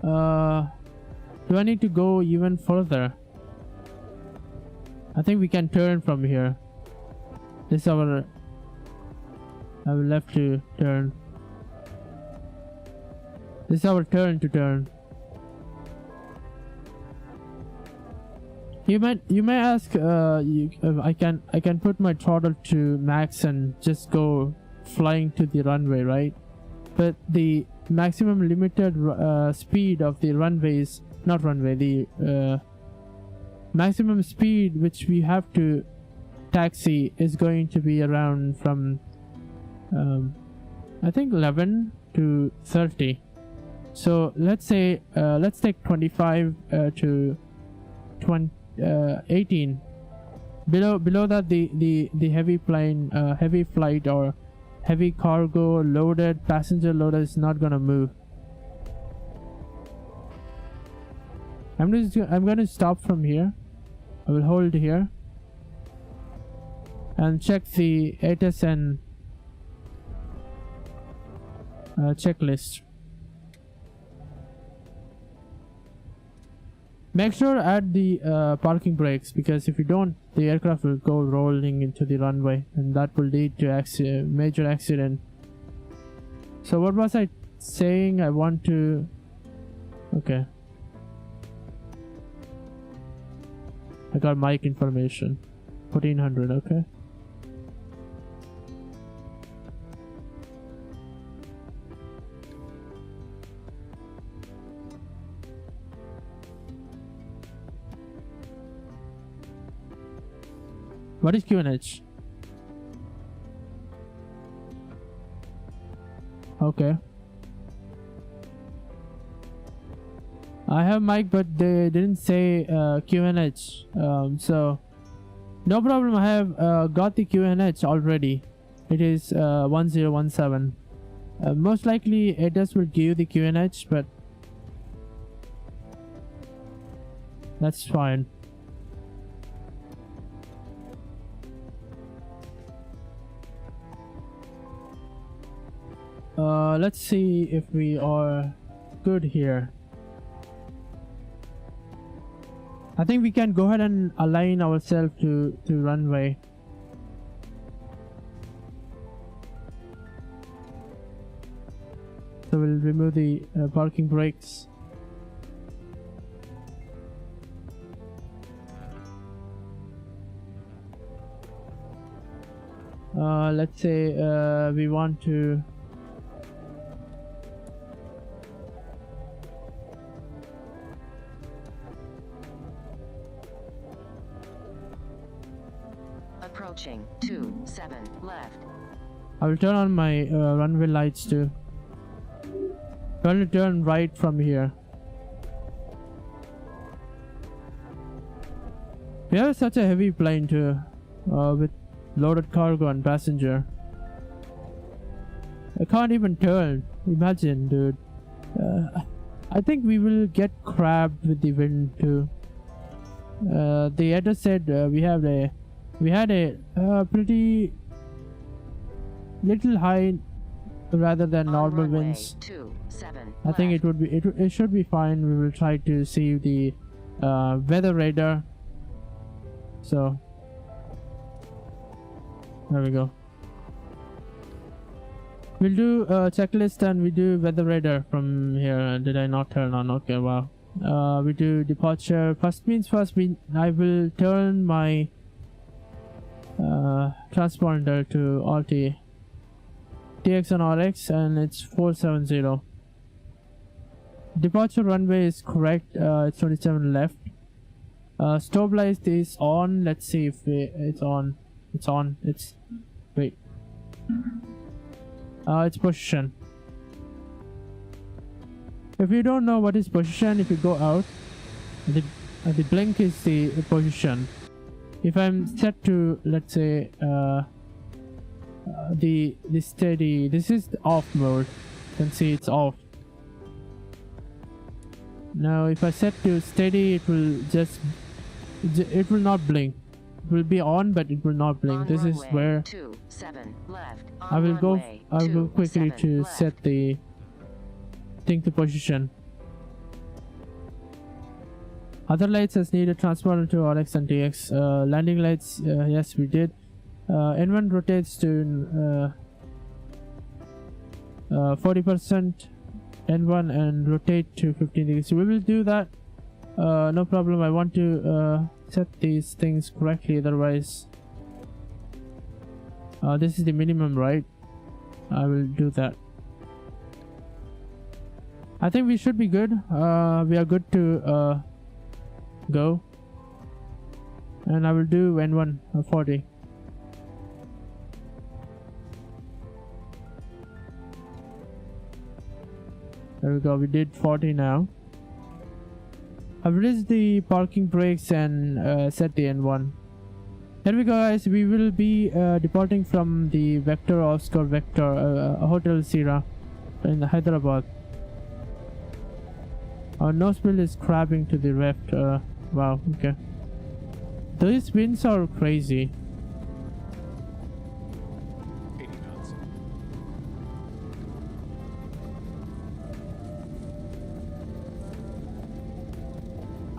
Do I need to go even further? I think we can turn from here. This is our left to turn. This is our turn to turn. You may ask, I can put my throttle to max and just go flying to the runway, right? But the maximum limited speed of the runway is not runway. The maximum speed which we have to taxi is going to be around from I think 11 to 30. So let's say let's take 25 to 18. Below that the heavy plane, heavy flight or heavy cargo loaded passenger loader is not gonna move. I'm gonna stop from here. I will hold here and check the ATSN checklist. Make sure add the parking brakes, because if you don't, the aircraft will go rolling into the runway, and that will lead to major accident. So what was I saying? I want to... Okay. I got mic information. 1400, okay. What is QNH? Okay. I have mic, but they didn't say QNH. So no problem. I have got the QNH already. It is 1017. Most likely ATAS will give the QNH, but that's fine. Let's see if we are good here. I think we can go ahead and align ourselves to runway. So we'll remove the parking brakes. Let's say we want to... Approaching 27 left. I will turn on my runway lights too. Going to turn right from here. We have such a heavy plane too, with loaded cargo and passenger. I can't even turn. Imagine, dude. I think we will get crabbed with the wind too. The editor said we had a pretty little high rather than normal winds. 27 I think it should be fine. We will try to see the weather radar. So there we go. We'll do a checklist and we do weather radar from here. Did I not turn on? Okay, wow. We do departure. First means first. I will turn my transponder to RT TX and RX, and it's 470. Departure runway is correct. It's 27 left. Stop light is on. Let's see if it's on. It's on. Wait. It's position. If you don't know what is position, if you go out, the blink is the position. If I'm set to, let's say, the steady, this is the off mode. You can see it's off. Now if I set to steady, it will not blink. It will be on, but it will not blink. On this is where 27 left. I will go quickly to left. set the thing to position. Other lights as needed, transponder to RX and TX. Landing lights, yes we did. N1 rotates to 40% N1 and rotate to 15 degrees. So we will do that. No problem. I want to set these things correctly, otherwise this is the minimum, right? I will do that. I think we should be good. We are good to go, and I will do N1 40. There we go. We did 40 now. I've released the parking brakes and set the N1. Here we go, guys. We will be departing from the Vector Oscar Vector Hotel Sierra in Hyderabad. Our nose wheel is crabbing to the left. Wow, okay. These winds are crazy. 80 knots.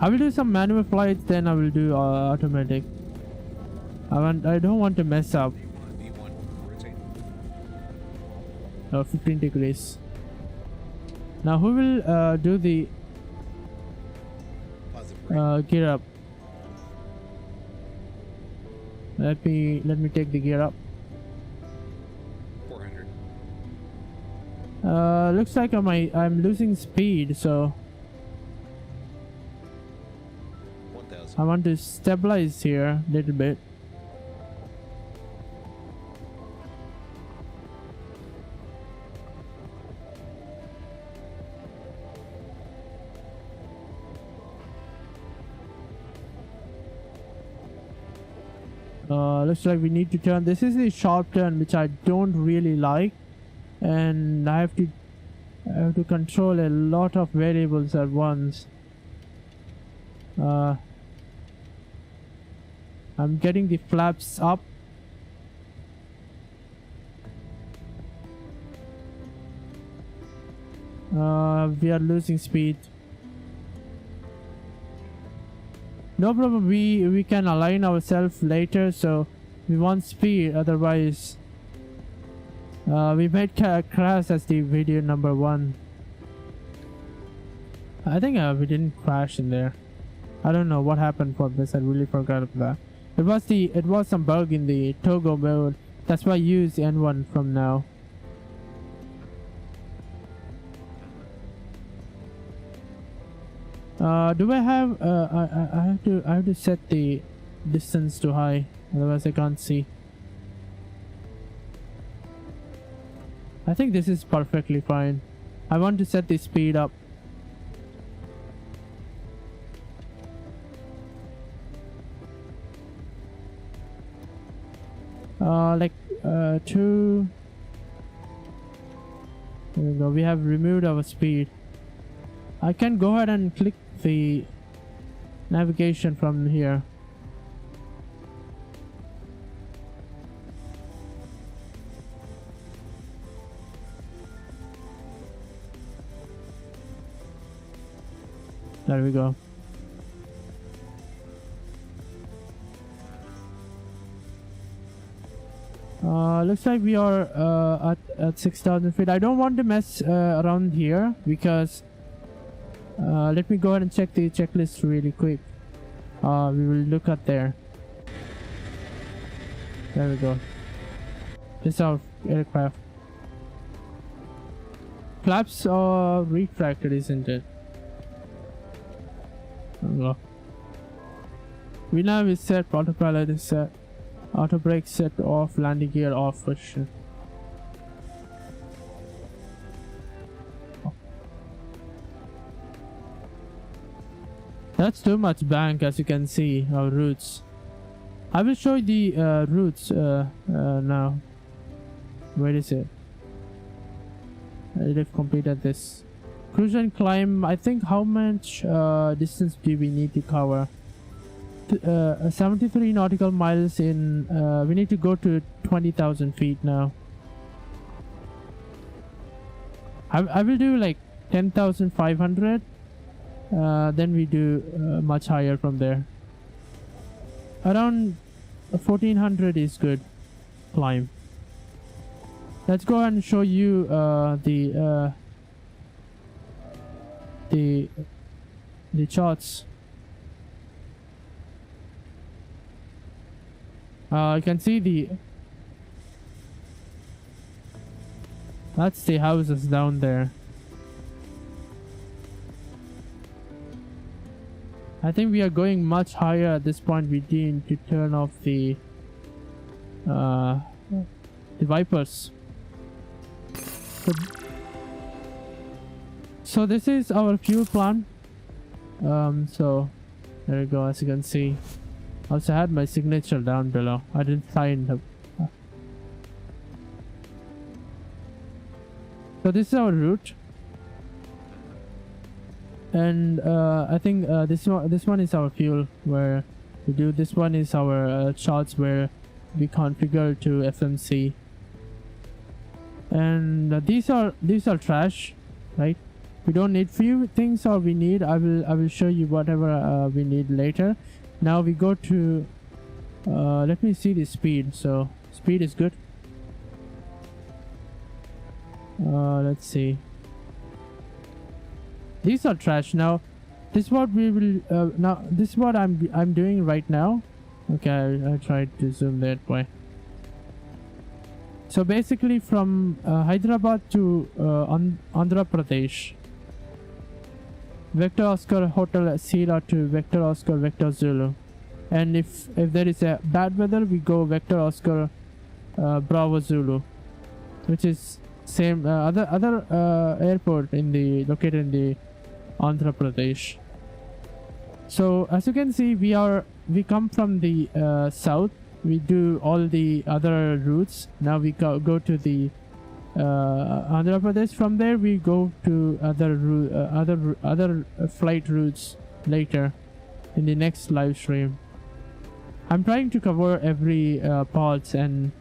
I will do some manual flights, then I will do automatic. I don't want to mess up. V1, rotate. 15 degrees. Now who will do the Positive brake. gear up? Let me take the gear up. 400. Looks like I'm losing speed, so 1000. I want to stabilize here a little bit. Looks like we need to turn. This is a sharp turn which I don't really like, and I have to control a lot of variables at once. I'm getting the flaps up. We are losing speed. No problem, we can align ourselves later, so we want speed, otherwise we might crash as the video number 1. I think we didn't crash in there. I don't know what happened for this. I really forgot about that. It was some bug in the toggle mode. That's why I use N1 from now. Do I have I have to set the distance to high, otherwise I can't see. I think this is perfectly fine. I want to set the speed up. Like 2. There we go. We have removed our speed. I can go ahead and click the navigation from here. There we go. Looks like we are at 6,000 feet. I don't want to mess around here because let me go ahead and check the checklist really quick. We will look at there. There we go. This is our aircraft. Flaps are retracted, isn't it? There we go. VNAV is set, autopilot is set, auto brake set off, landing gear off for sure. That's too much bank, as you can see, our routes. I will show you the routes now. Where is it? I have completed this. Cruise and climb, I think how much distance do we need to cover? 73 nautical miles in, we need to go to 20,000 feet now. I will do like 10,500. Then we do much higher from there. Around 1400 is good climb. Let's go ahead and show you the charts. You can see that's the houses down there. I think we are going much higher at this point. We need to turn off the Vipers. So this is our fuel plan. So there you go, as you can see. Also had my signature down below. I didn't sign up. So this is our route. And I think this one is our fuel where we do. This one is our charts where we configure to FMC. And these are trash, right? We don't need few things, or we need. I will show you whatever we need later. Now we go to. Let me see the speed. So speed is good. Let's see. These are trash. Now this is what we will. Now this is what I'm doing right now. Okay, I tried to zoom that way. So basically, from Hyderabad to Andhra Pradesh. Vector Oscar Hotel Sierra to Vector Oscar Vector Zulu, and if there is a bad weather, we go Vector Oscar Bravo Zulu, which is same other airport located in the Andhra Pradesh. So as you can see, we come from the south. We do all the other routes. Now we go to the Andhra Pradesh. From there we go to other flight routes later in the next live stream. I'm trying to cover every parts and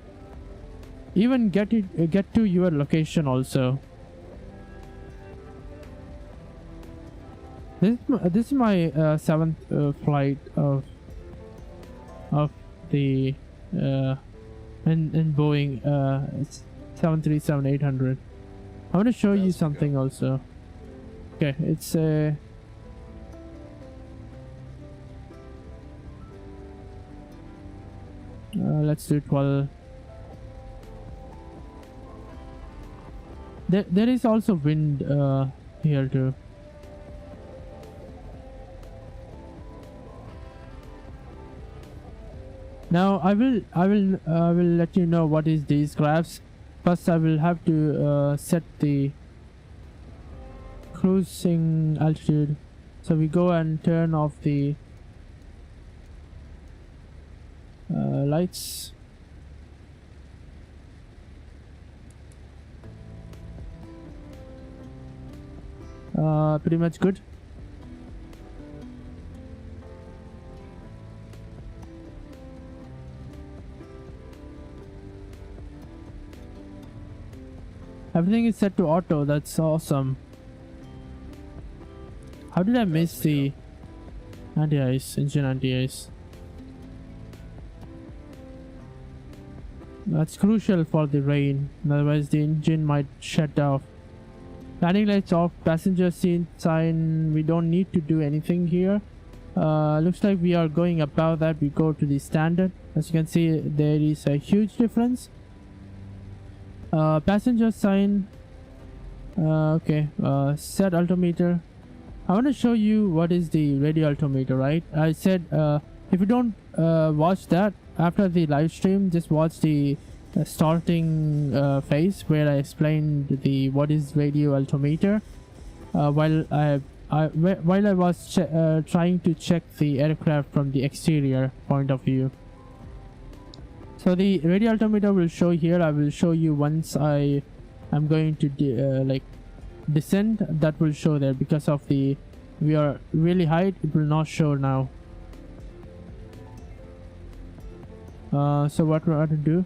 even get to your location also. This is my seventh flight of the in Boeing 737-800. I want to show you something also. Okay, it's a let's do 12. There is also wind here too. Now I will let you know what is these graphs. First I will have to set the cruising altitude. So we go and turn off the lights. Pretty much good. Everything is set to auto. That's awesome. How did I miss the anti-ice, engine anti-ice? That's crucial for the rain, otherwise the engine might shut off. Landing lights off, passenger seat sign. We don't need to do anything here. Looks like we are going above that. We go to the standard. As you can see, there is a huge difference. Passenger sign. Okay, set altimeter. I want to show you what is the radio altimeter, right? I said if you don't watch that after the live stream, just watch the starting phase where I explained the what is radio altimeter. While I was trying to check the aircraft from the exterior point of view. So the radio altimeter will show here. I will show you once I am going to like descend. That will show there because of the we are really high. It will not show now. So what we have to do?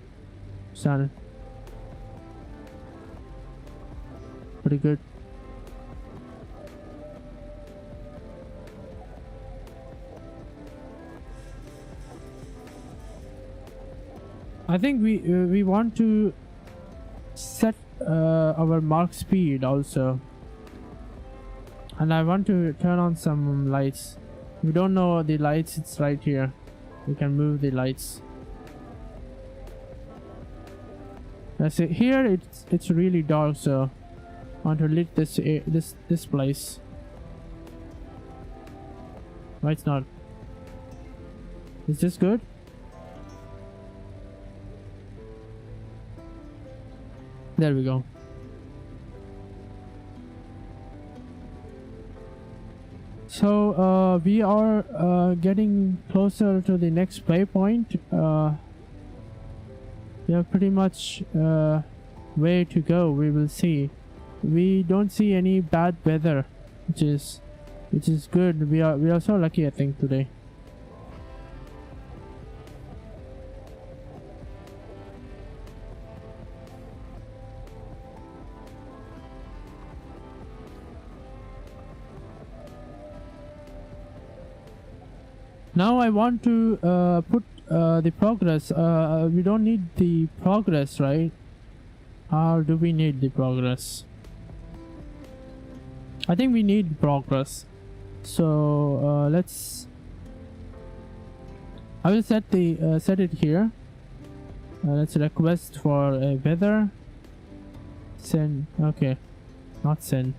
Standard. Pretty good. I think we want to set our mark speed also, and I want to turn on some lights. We don't know the lights. It's right here. We can move the lights. That's it. Here it's really dark, so I want to lit this place. No, it's not. Is this good? There we go. So we are getting closer to the next waypoint. We have pretty much way to go. We will see. We don't see any bad weather, which is good. We are so lucky, I think, today. Now I want to put the progress. We don't need the progress, right? Or do we need the progress? I think we need progress. So let's. I will set the set it here. Let's request for a weather. Send. Okay, not send.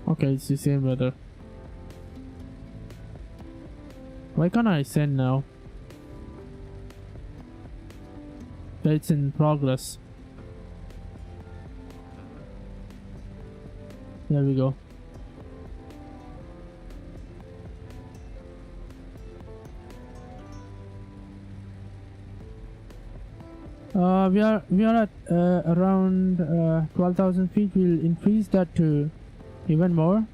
Okay, it's the same weather. Why can't I send now? It's in progress. There we go. We are at around 12,000 feet. We'll increase that to even more.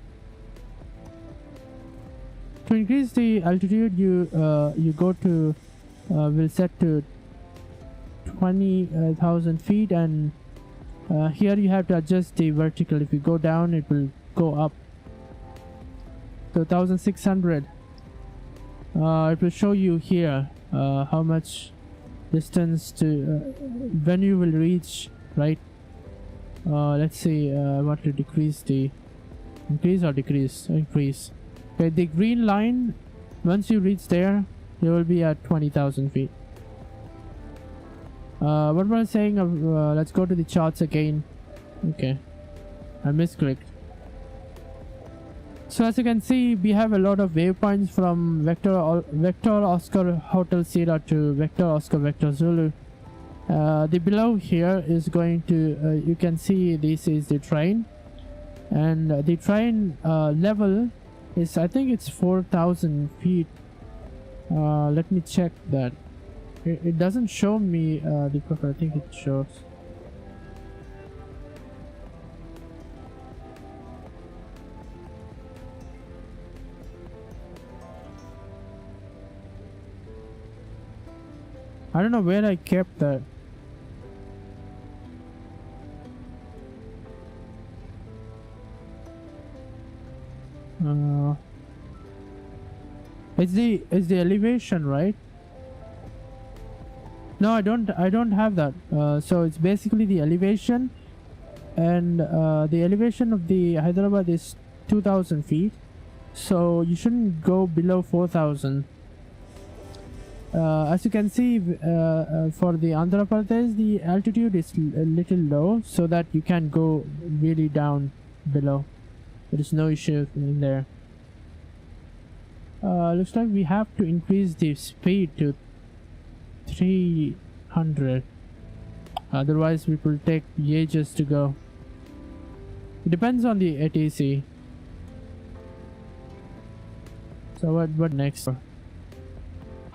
To increase the altitude, you go to will set to 20,000 feet, and here you have to adjust the vertical. If you go down, it will go up to 1,600. It will show you here how much distance to when you will reach, right? Let's see. I want to decrease the increase or decrease. Increase. Okay, the green line. Once you reach there, you will be at 20,000 feet. What was I saying? Let's go to the charts again. Okay, I misclicked. So as you can see, we have a lot of waypoints from Vector Oscar Hotel Sierra to Vector Oscar Vector Zulu. The below here is going to you can see this is the train, and the train level is, I think it's 4,000 feet. Let me check that. It doesn't show me the profile. I think it shows. I don't know where I kept that. It's the elevation, right? No, I don't have that. So it's basically the elevation, and the elevation of the Hyderabad is 2,000 feet. So you shouldn't go below 4,000. As you can see, for the Andhra Pradesh, the altitude is a little low, so that you can go really down below. There is no issue in there. Looks like we have to increase the speed to 300. Otherwise, it will take ages to go. It depends on the ATC. So what next?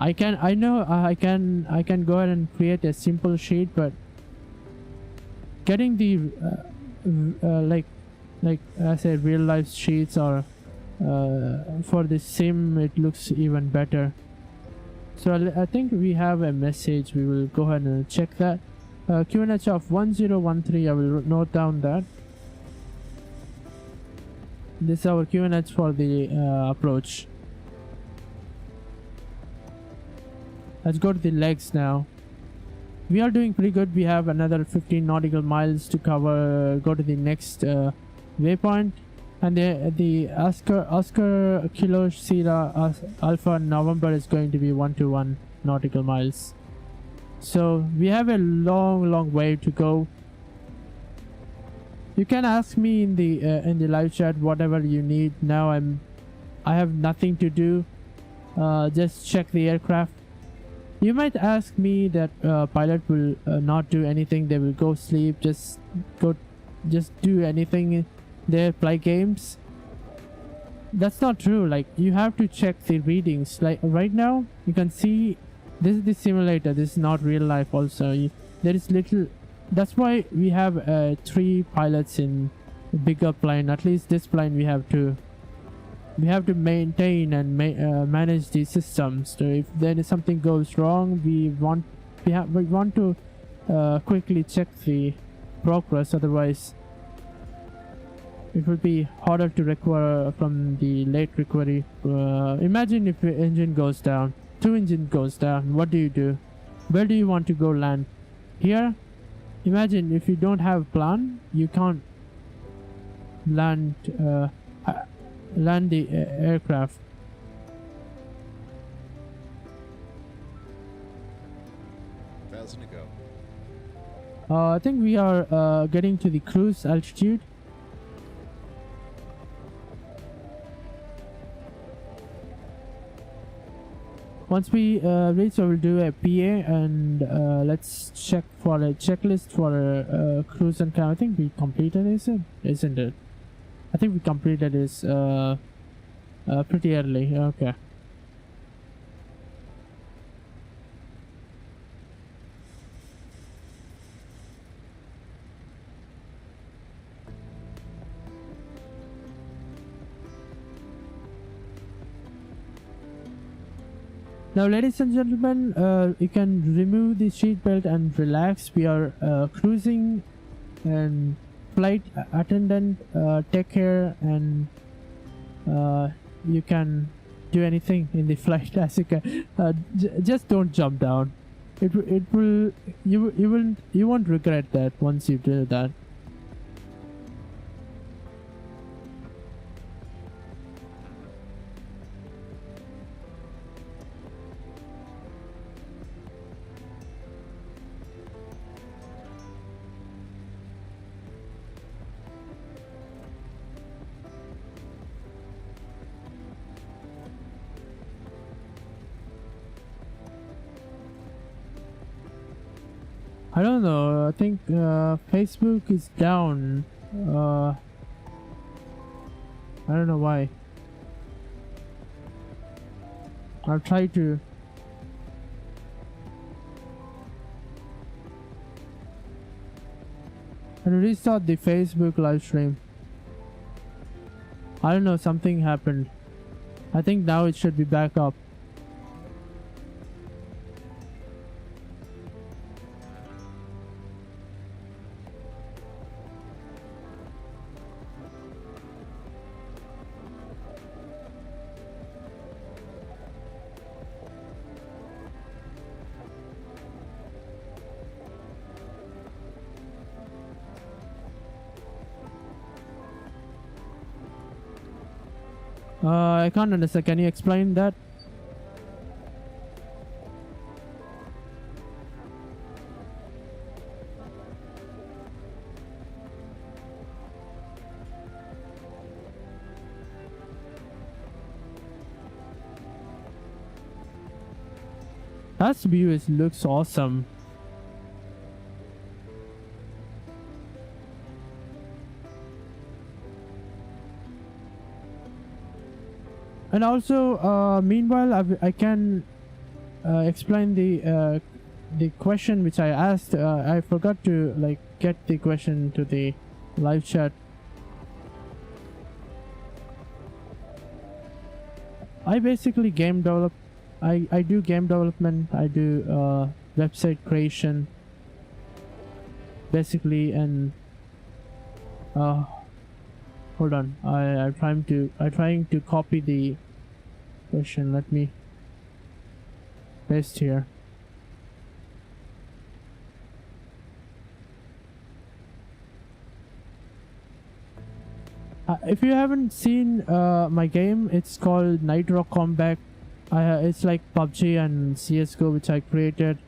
I can go ahead and create a simple sheet, but getting the like I said, real life sheets, or for the sim, it looks even better. So I think we have a message. We will go ahead and check that. QNH of 1013. I will note down that. This is our QNH for the approach. Let's go to the legs now. We are doing pretty good. We have another 15 nautical miles to cover. Go to the next waypoint, and the Oscar Kilo Sierra Alpha November is going to be 121 nautical miles. So we have a long way to go. You can ask me in the live chat whatever you need. Now I have nothing to do. Just check the aircraft. You might ask me that pilot will not do anything. They will go sleep. Just do anything. They play games. That's not true. Like, you have to check the readings. Like right now, you can see this is the simulator. This is not real life. Also, there is little. That's why we have 3 pilots in a bigger plane. At least this plane we have 2. We have to maintain and manage the systems. So if there is something goes wrong, we want to quickly check the progress. Otherwise, it will be harder to recover from the late recovery. Imagine if your engine goes down, two engine goes down, what do you do? Where do you want to go land? Here? Imagine if you don't have a plan, you can't land the aircraft. Thousand to go. I think we are getting to the cruise altitude. Once we reach, I will do a PA and let's check for a checklist for a cruise and climb. I think we completed this, isn't it? I think we completed this pretty early. Okay. Now, ladies and gentlemen, you can remove the seat belt and relax. We are cruising, and flight attendant take care, and you can do anything in the flight as you can. Just don't jump down. It will you won't regret that once you do that. I don't know. I think Facebook is down. I don't know why. I'll try to. I'll restart the Facebook live stream. I don't know. Something happened. I think now it should be back up. I can't understand. Can you explain that? That view looks awesome. And also, meanwhile, I can explain the question which I asked. I forgot to get the question to the live chat. I basically game develop. I do game development. I do website creation. Basically, and hold on. I'm trying to copy the question. Let me paste here. If you haven't seen my game, it's called Nitro Combat. It's like PUBG and CS:GO, which I created.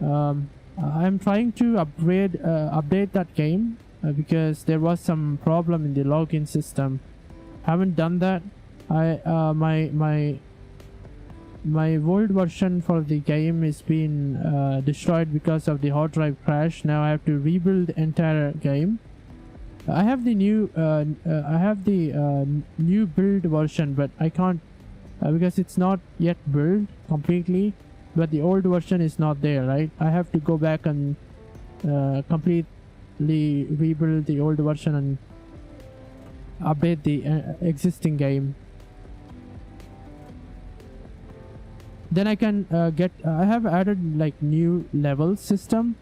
I'm trying to update that game because there was some problem in the login system. Haven't done that. My old version for the game is being destroyed because of the hard drive crash. Now I have to rebuild the entire game. I have the new new build version, but I can't because it's not yet built completely. But the old version is not there, right? I have to go back and completely rebuild the old version and update the existing game. Then I can get. I have added like new level system,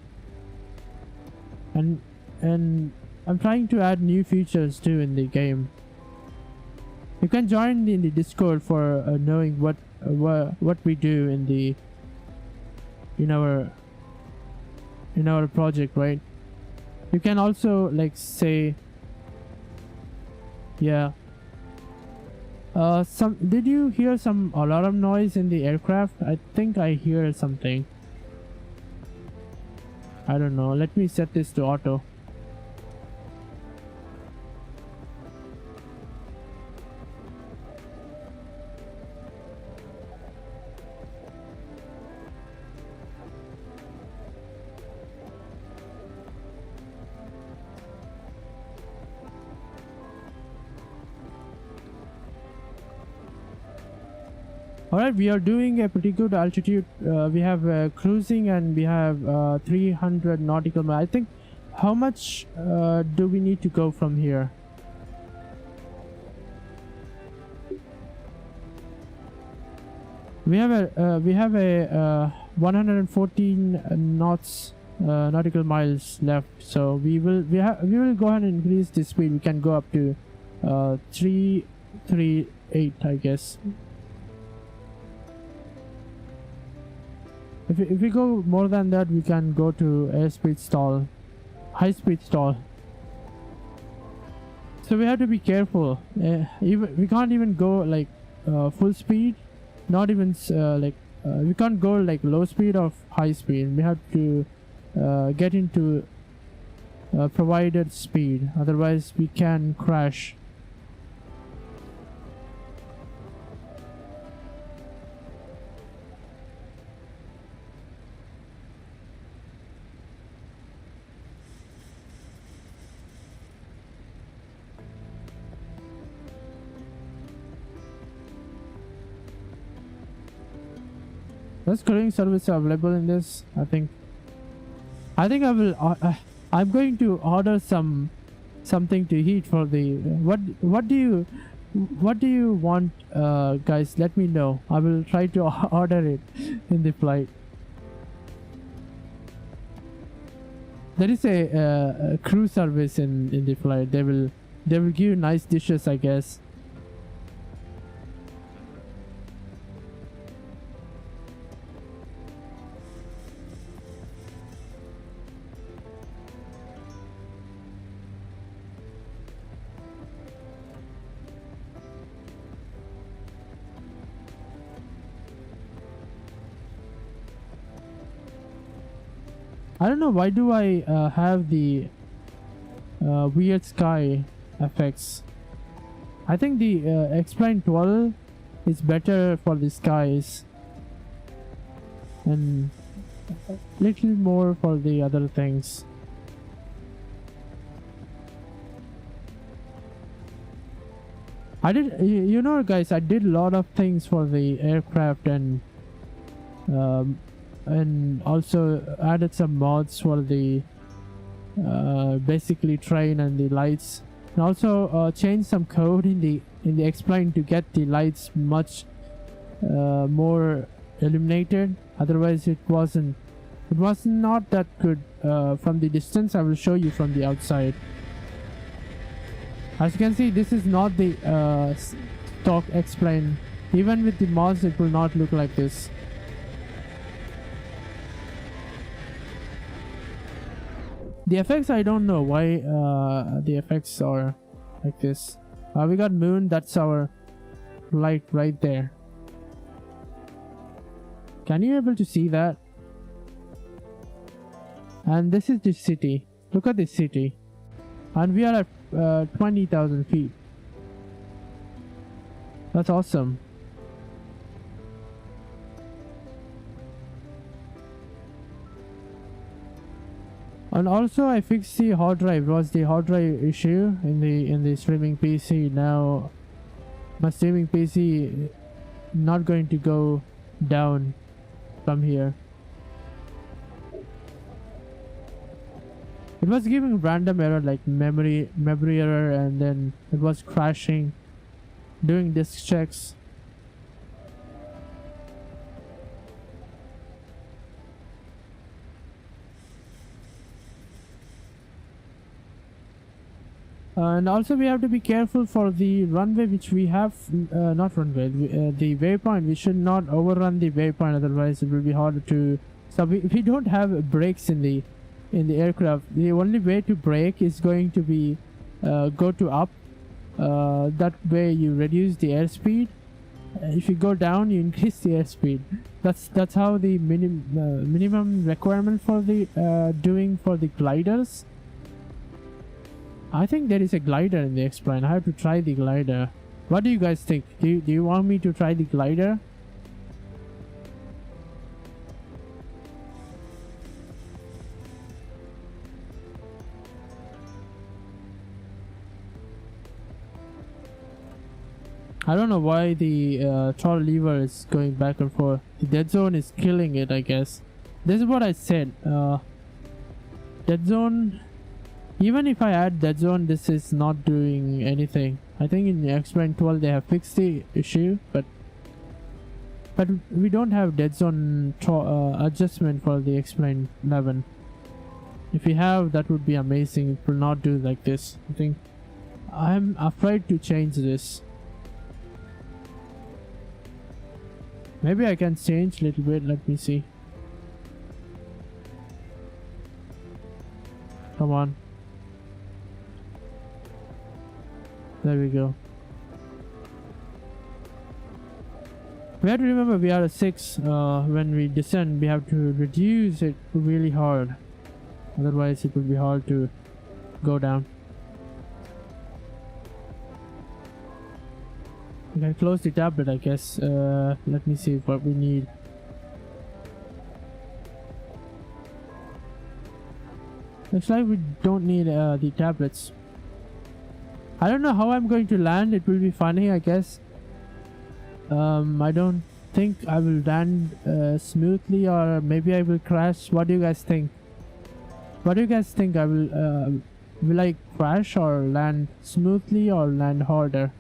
and I'm trying to add new features too in the game. You can join in the Discord for knowing what we do in the in our project, right? You can also like say, yeah. Did you hear some alarm noise in the aircraft? I think I hear something. I don't know. Let me set this to auto. Alright, we are doing a pretty good altitude. We have cruising and we have 300 nautical miles. I think, how much do we need to go from here? We have a 114 knots nautical miles left. So we will go ahead and increase the speed. We can go up to 338, I guess. If we go more than that, we can go to airspeed stall, high speed stall. So we have to be careful. We can't even go like full speed, not even we can't go like low speed or high speed. We have to get into provided speed, otherwise we can crash. There's cooling service available in this. I think I will. I'm going to order something to eat for the. What do you want, guys? Let me know. I will try to order it in the flight. There is a crew service in the flight. They will give nice dishes, I guess. I don't know, why do I have the weird sky effects? I think the X-Plane 12 is better for the skies and little more for the other things. You know guys, I did a lot of things for the aircraft and also added some mods for the basically train and the lights, and also changed some code in the X-Plane to get the lights much more illuminated. Otherwise it was not that good from the distance. I will show you from the outside. As you can see, this is not the stock X-Plane. Even with the mods it will not look like this. The effects, I don't know why the effects are like this. We got moon, that's our light right there. Can you able to see that? And this is the city. Look at this city. And we are at 20,000 feet. That's awesome. And also I fixed the hard drive. It was the hard drive issue in the streaming PC. Now my streaming PC not going to go down from here. It was giving random error like memory error, and then it was crashing, doing disk checks. And also we have to be careful for the runway which we have, not runway, the waypoint. We should not overrun the waypoint, otherwise it will be harder to. So we don't have brakes in the aircraft. The only way to brake is going to be go to up. That way you reduce the airspeed. If you go down, you increase the airspeed. That's how the minimum requirement for the doing for the gliders. I think there is a glider in the X-Plane. I have to try the glider. What do you guys think? Do you want me to try the glider? I don't know why the throttle lever is going back and forth. The dead zone is killing it, I guess. This is what I said. Dead zone. Even if I add dead zone, this is not doing anything. I think in X-Plane 12 they have fixed the issue, but we don't have dead zone adjustment for the X-Plane 11. If we have, that would be amazing. It will not do like this. I think I'm afraid to change this. Maybe I can change a little bit. Let me see. Come on. There we go. We have to remember we are a 6. When we descend, we have to reduce it really hard. Otherwise, it will be hard to go down. We can close the tablet, I guess. Let me see what we need. Looks like we don't need the tablets. I don't know how I'm going to land. It will be funny, I guess. I don't think I will land smoothly, or maybe I will crash. What do you guys think? What do you guys think? I will I crash or land smoothly or land harder?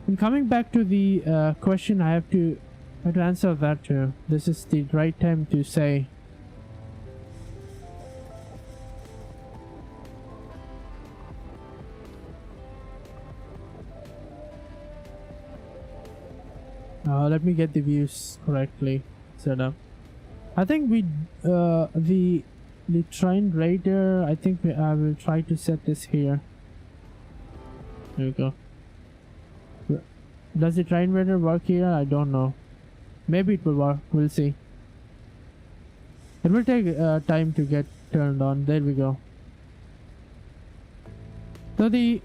And coming back to the question, I have to answer that too. This is the right time to say. Let me get the views correctly set up. I think we the train radar. I think I will try to set this here. There we go. Does the train radar work here? I don't know. Maybe it will work. We'll see. It will take time to get turned on. There we go. So the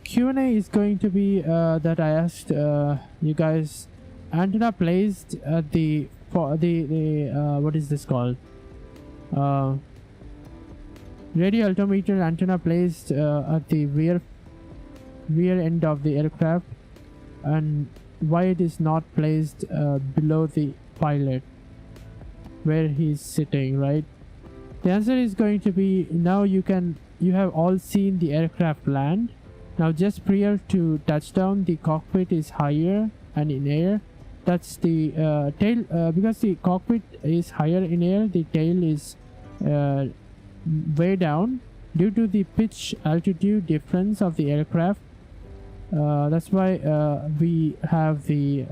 Q&A is going to be that I asked you guys. Antenna placed at the what is this called? Radio altimeter antenna placed at the rear end of the aircraft, and why it is not placed below the pilot where he's sitting, right? The answer is going to be, now you have all seen the aircraft land. Now just prior to touchdown, the cockpit is higher and in air. That's the tail, because the cockpit is higher in air, the tail is way down due to the pitch altitude difference of the aircraft. That's why we have the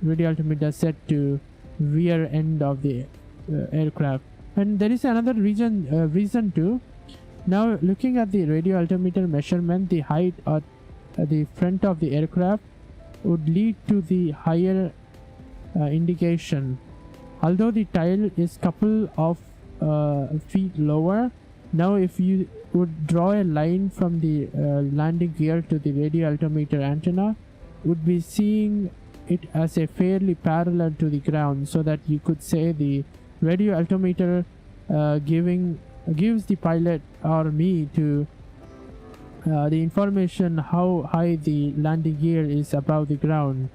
radio altimeter set to rear end of the aircraft. And there is another reason too. Now looking at the radio altimeter measurement, the height at the front of the aircraft would lead to the higher indication. Although the tail is couple of feet lower, now if you would draw a line from the landing gear to the radio altimeter antenna, would be seeing it as a fairly parallel to the ground, so that you could say the radio altimeter gives the pilot or me to the information how high the landing gear is above the ground.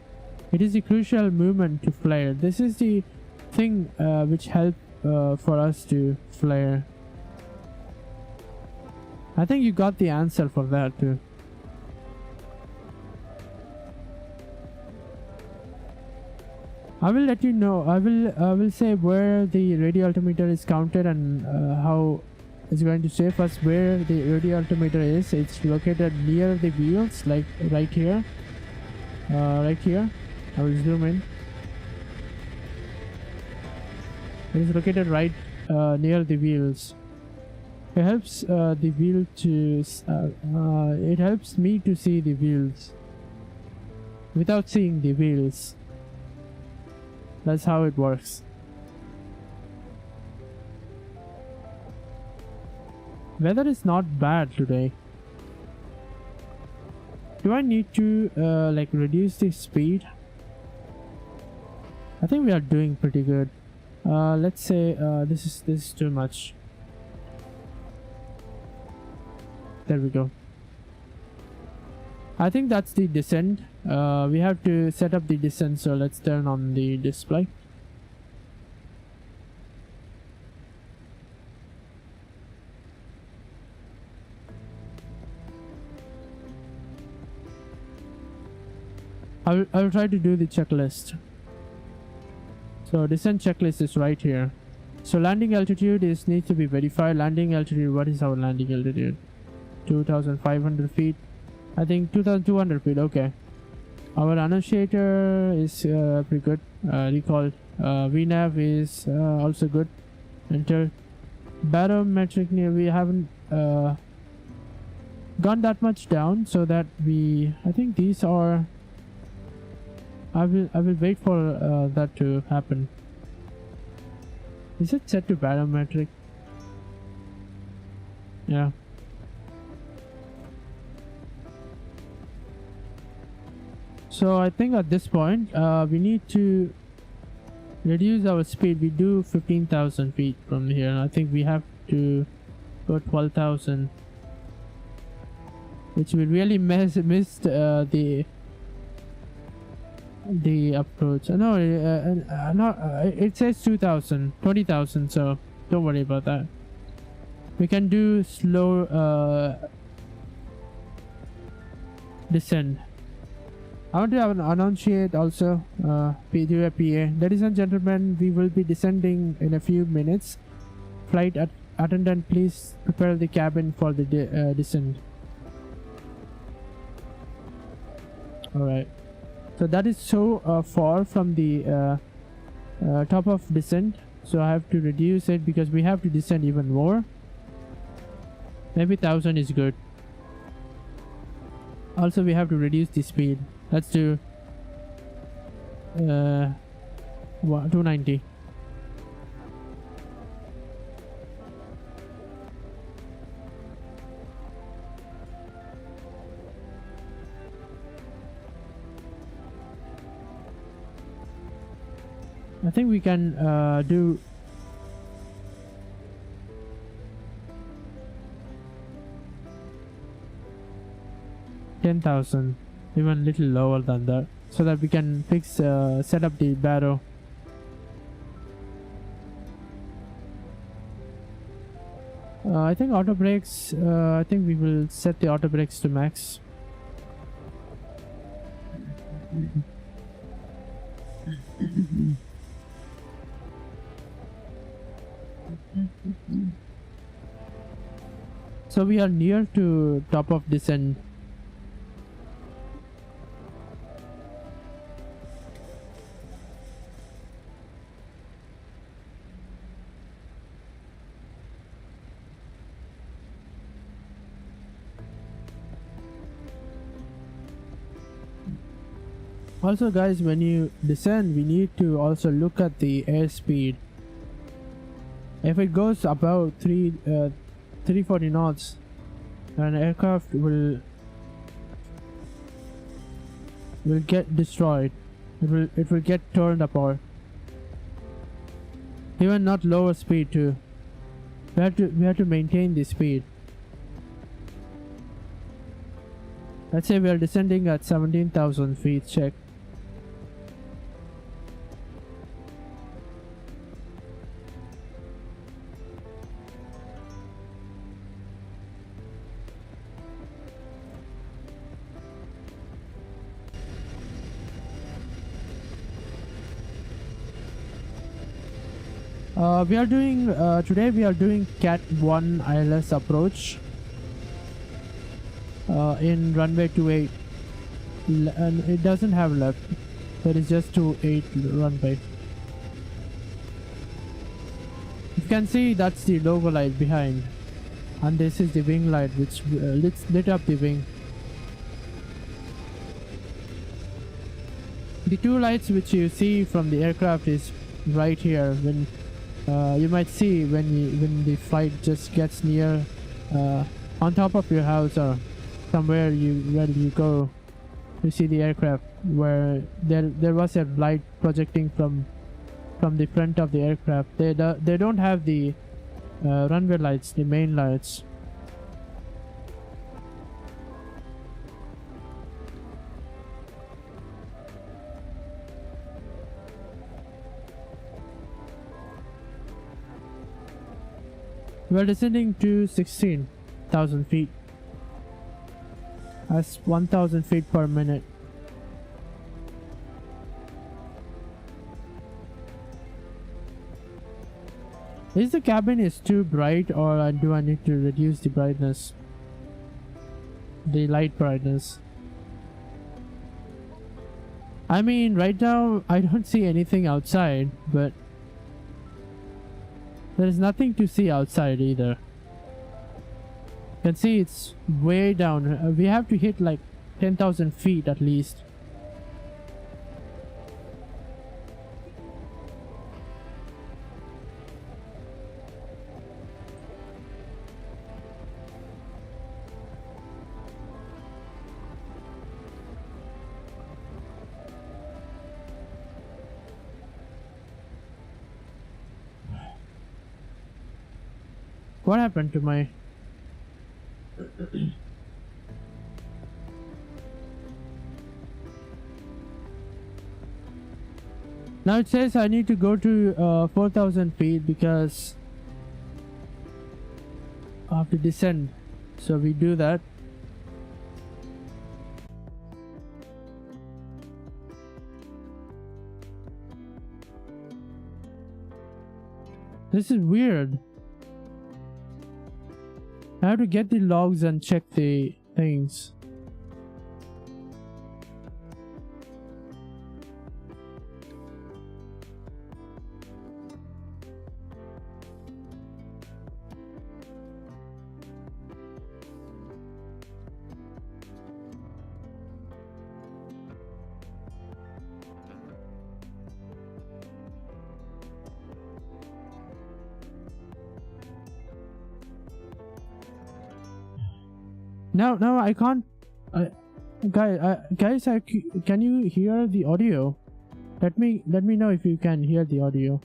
It is a crucial movement to flare. This is the thing which help for us to flare. I think you got the answer for that too. I will let you know. I will say where the radio altimeter is counted and how it's going to say first where the radio altimeter is. It's located near the wheels, like right here. Right here. I will zoom in. It is located right near the wheels. It helps the wheel to. It helps me to see the wheels without seeing the wheels. That's how it works. Weather is not bad today. Do I need to like reduce the speed? I think we are doing pretty good. Let's say this is too much. There we go. I think that's the descent. We have to set up the descent, so let's turn on the display. I will try to do the checklist. So descent checklist is right here. So landing altitude needs to be verified. Landing altitude, what is our landing altitude? 2,500 feet. I think 2,200 feet, okay. Our annunciator is pretty good. Recall. VNAV is also good. Enter. Barometric, we haven't gone that much down, so that I think these are. I will wait for that to happen. Is it set to barometric? Yeah. So I think at this point we need to reduce our speed. We do 15,000 feet from here. I think we have to go 12,000, which we really missed the approach. No, it says 2,000, 20,000. So don't worry about that. We can do slow descent. I want to have an annunciate also. Do a PA. Ladies and gentlemen, we will be descending in a few minutes. Flight attendant, please prepare the cabin for the descent. Alright. So that is so far from the top of descent. So I have to reduce it because we have to descend even more. Maybe 1,000 is good. Also, we have to reduce the speed. Let's do 290. I think we can do $10,000, even a little lower than that, so that we can set up the baro. I think auto brakes. I think we will set the auto brakes to max. So we are near to top of descent. Also guys, when you descend, we need to also look at the airspeed. If it goes above 340 knots, an aircraft will get destroyed. It will get turned apart. Even not lower speed too. We have to maintain the speed. Let's say we are descending at 17,000 feet. Check. We are doing today. We are doing Cat 1 ILS approach in runway 28, and it doesn't have left. There is just 28 runway. You can see that's the logo light behind, and this is the wing light which lit up the wing. The two lights which you see from the aircraft is right here. When you might see when the flight just gets near on top of your house or somewhere where you go, you see the aircraft where there was a light projecting from the front of the aircraft. They don't have the runway lights, the main lights. We're descending to 16,000 feet. That's 1,000 feet per minute. Is the cabin is too bright, or do I need to reduce the brightness? The light brightness. I mean, right now I don't see anything outside, but there is nothing to see outside either. You can see it's way down. We have to hit like 10,000 feet at least. What happened to my... Now it says I need to go to 4,000 feet because I have to descend. So we do that. This is weird. I have to get the logs and check the things. No, I can't. Guys, can you hear the audio? Let me know if you can hear the audio.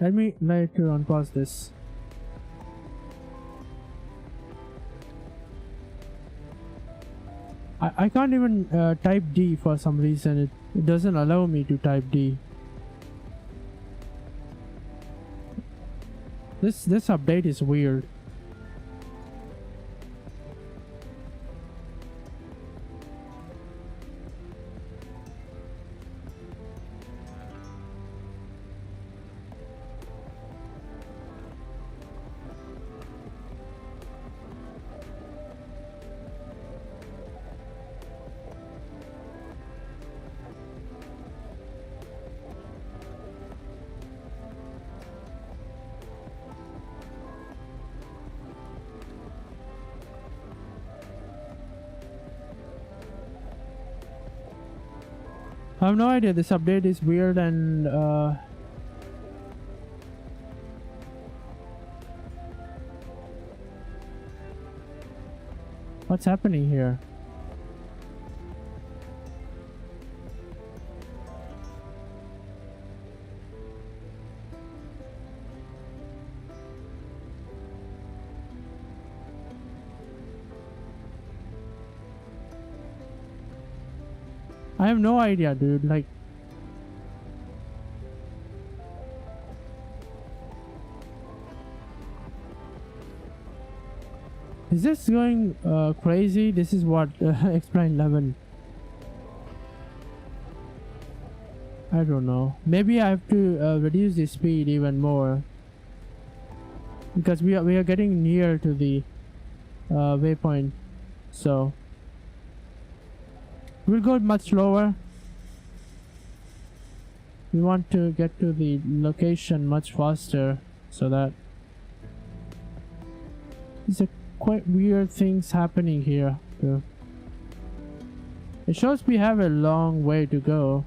Let me later on pause this. I can't even type D for some reason. It doesn't allow me to type D. This update is weird. I have no idea. This update is weird and what's happening here? I have no idea, dude. Like, is this going crazy? This is what X-Plane 11 I don't know. Maybe I have to reduce the speed even more, because we are getting near to the waypoint, so we'll go much lower. We want to get to the location much faster, so that these are quite weird things happening here too. It shows we have a long way to go,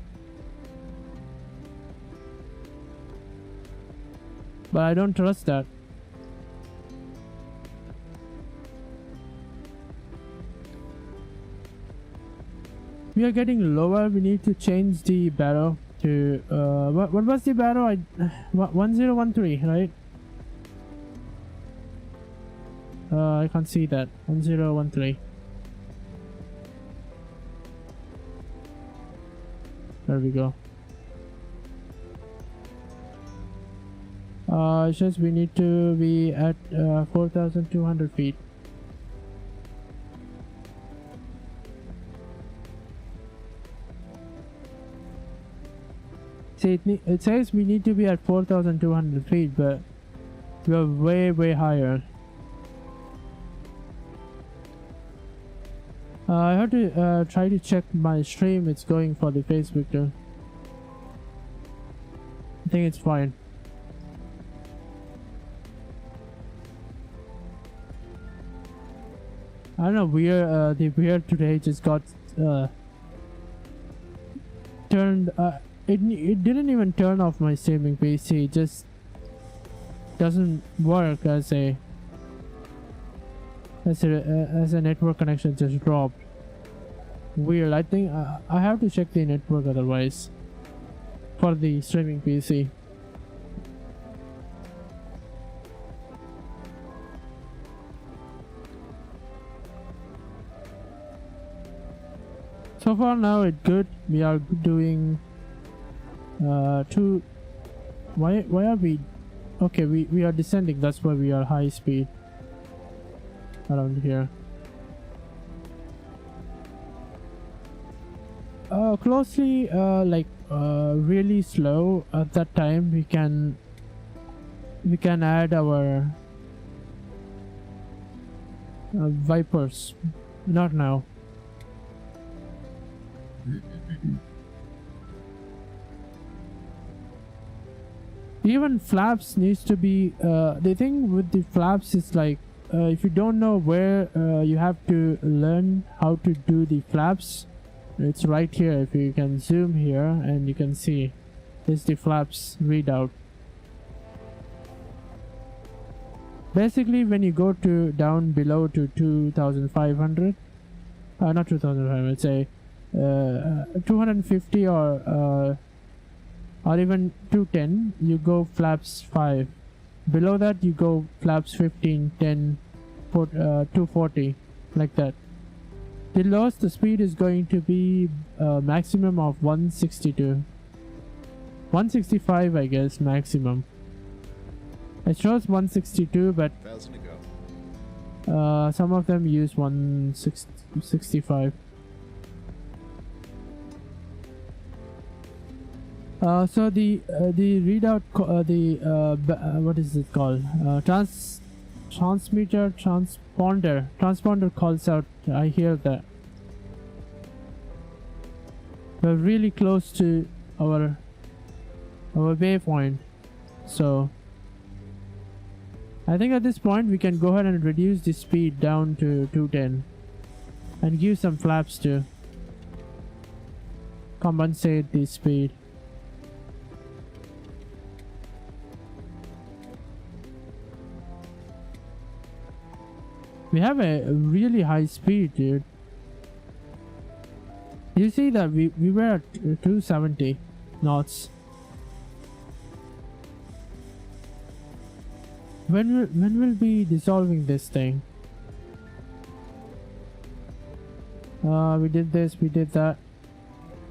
but I don't trust that. We are getting lower. We need to change the barrel to what was the barrel? 1013, right? I can't see that. 1013. There we go. It says we need to be at 4,200 feet. See, it says we need to be at 4,200 feet, but we're way higher. I have to try to check my stream. It's going for the Facebook too. I think it's fine. I don't know, the weird today just got turned. It didn't even turn off my streaming PC. It just doesn't work as a network connection just dropped. Weird. I think I have to check the network otherwise for the streaming PC. So far now it's good. We are doing two. Why are we? Okay, we are descending. That's why we are high speed around here. Closely, really slow. At that time, we can add our Vipers. Not now. Even flaps needs to be the thing with the flaps is like if you don't know where you have to learn how to do the flaps. It's right here. If you can zoom here and you can see this, the flaps readout. Basically when you go to down below to 2,500, not 2,500, say 250 or even 210, you go flaps 5. Below that you go flaps 15, 10, 240, like that. The lowest the speed is going to be maximum of 162. 165 I guess maximum. It shows 162, but 1,000 to go. some of them use 165. So the readout, what is it called? Transponder calls out. I hear that. We're really close to our waypoint, so I think at this point we can go ahead and reduce the speed down to 210 and give some flaps to compensate the speed. We have a really high speed, dude. You see that we were at 270 knots. When will be dissolving this thing? We did this, we did that.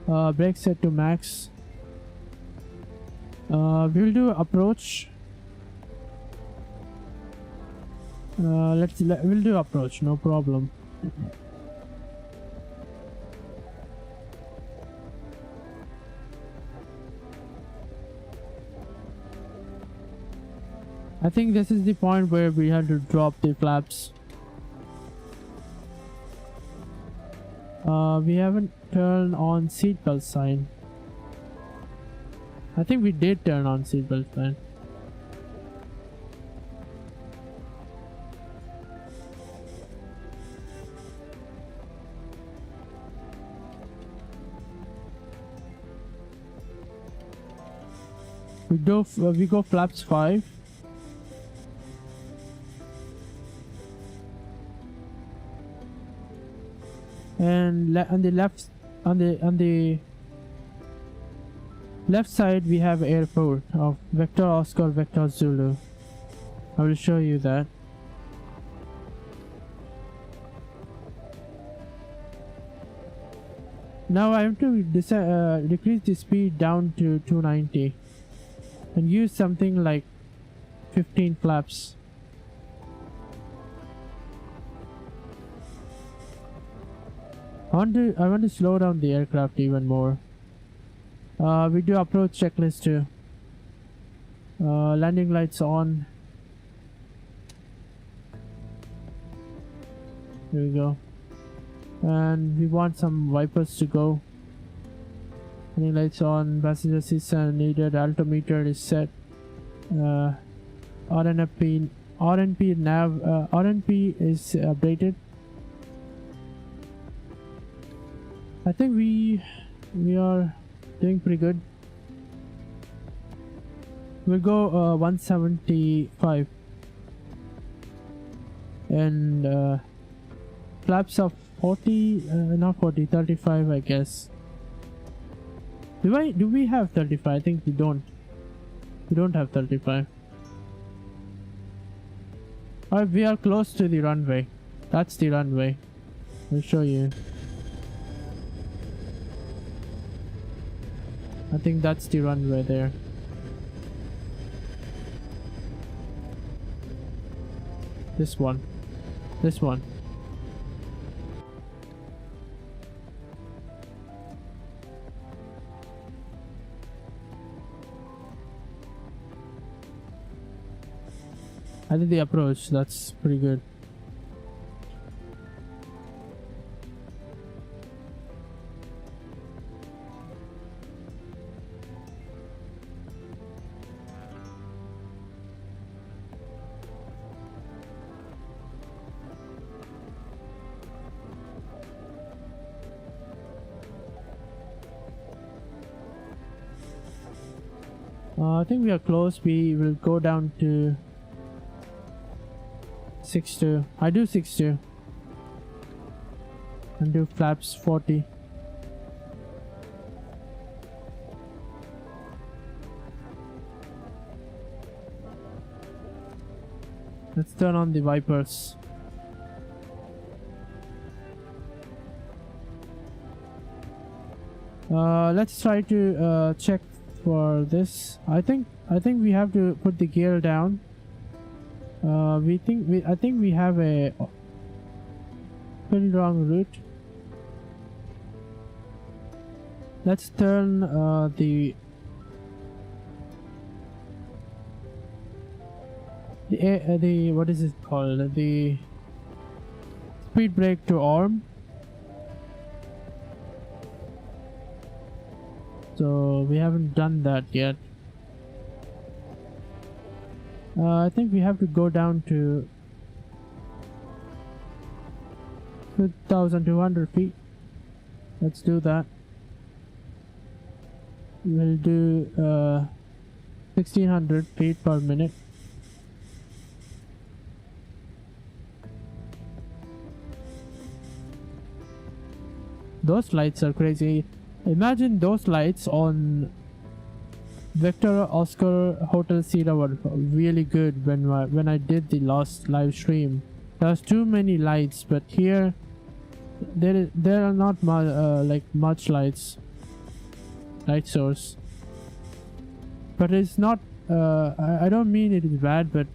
Brake set to max. We'll do approach. We'll do approach, no problem. I think this is the point where we have to drop the flaps. We haven't turned on seatbelt sign. I think we did turn on seatbelt sign. We go flaps 5. And on the left side we have airport of Vector Oscar Vector Zulu. I will show you that. Now I have to decrease the speed down to 290 and use something like 15 flaps. I want to slow down the aircraft even more. We do approach checklist too. Landing lights on. Here we go. And we want some wipers to go. Landing lights on. Passenger seats are needed. Altimeter is set. RNP is updated. I think we are doing pretty good. We'll go 175 and flaps of 40, not 40, 35 I guess. Do we have 35? I think we don't. We don't have 35. Alright, we are close to the runway. That's the runway. I'll show you. I think that's the runway there. This one. This one. I did the approach. That's pretty good. I think we are close. We will go down to 6-2. I do 6-2 and do flaps 40. Let's turn on the wipers. Let's try to check for this. I think we have to put the gear down. I think we have a pretty wrong route. Let's turn the what is it called? The speed brake to arm. So we haven't done that yet. I think we have to go down to 2,200 feet. Let's do that. We'll do 1,600 feet per minute. Those lights are crazy. Imagine those lights on Vector Oscar Hotel Sierra were really good when I did the last live stream. There's too many lights, but here there are not much light source. But it's not. I don't mean it is bad, but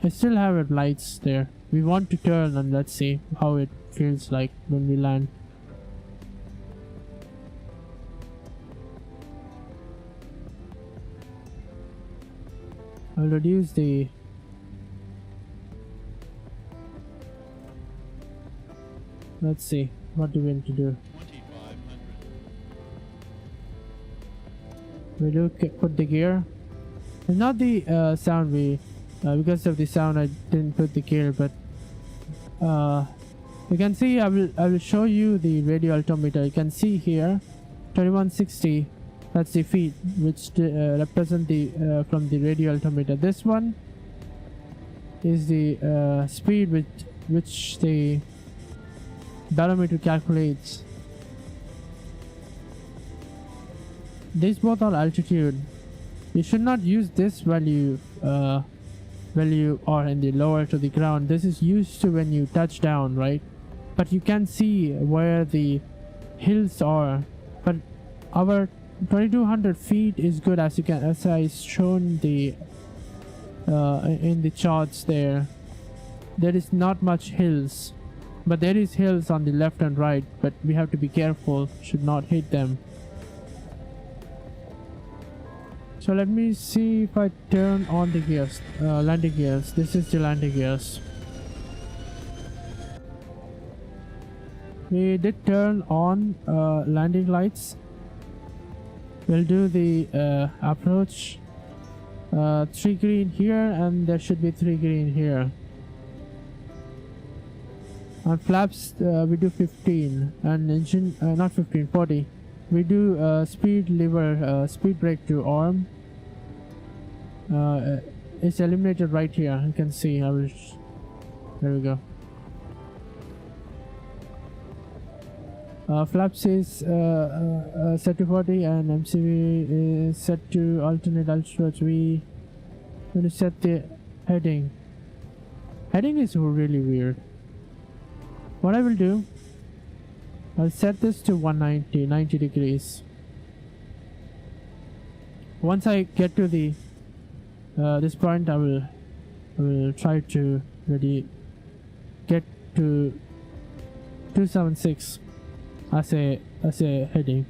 I still have lights there. We want to turn and let's see how it feels like when we land. I'll reduce the let's see, what do we need to do? 2500. We do put the gear. It's not the sound we because of the sound I didn't put the gear, but you can see I will show you the radio altimeter. You can see here 2160, that's the feet which represent the from the radio altimeter. This one is the speed which the barometer calculates. These both are altitude. You should not use this value when you are in the lower to the ground. This is used to when you touch down, right? But you can see where the hills are. But our 2200 feet is good, as you can, as I shown the in the charts there. There is not much hills, but there is hills on the left and right. But we have to be careful, should not hit them. So let me see if I turn on the gears, landing gears. This is the landing gears. We did turn on landing lights. We'll do the approach. 3 green here, and there should be 3 green here. On flaps, we do 15, and engine, not 15, 40. We do speed lever, speed brake to arm. It's eliminated right here. You can see. There we go. Flaps is set to 40, and MCV is set to alternate altitudes. We going to set the heading. Heading is really weird. What I will do, I'll set this to 190, 90 degrees. Once I get to the this point, I will try to really get to 276 as a heading.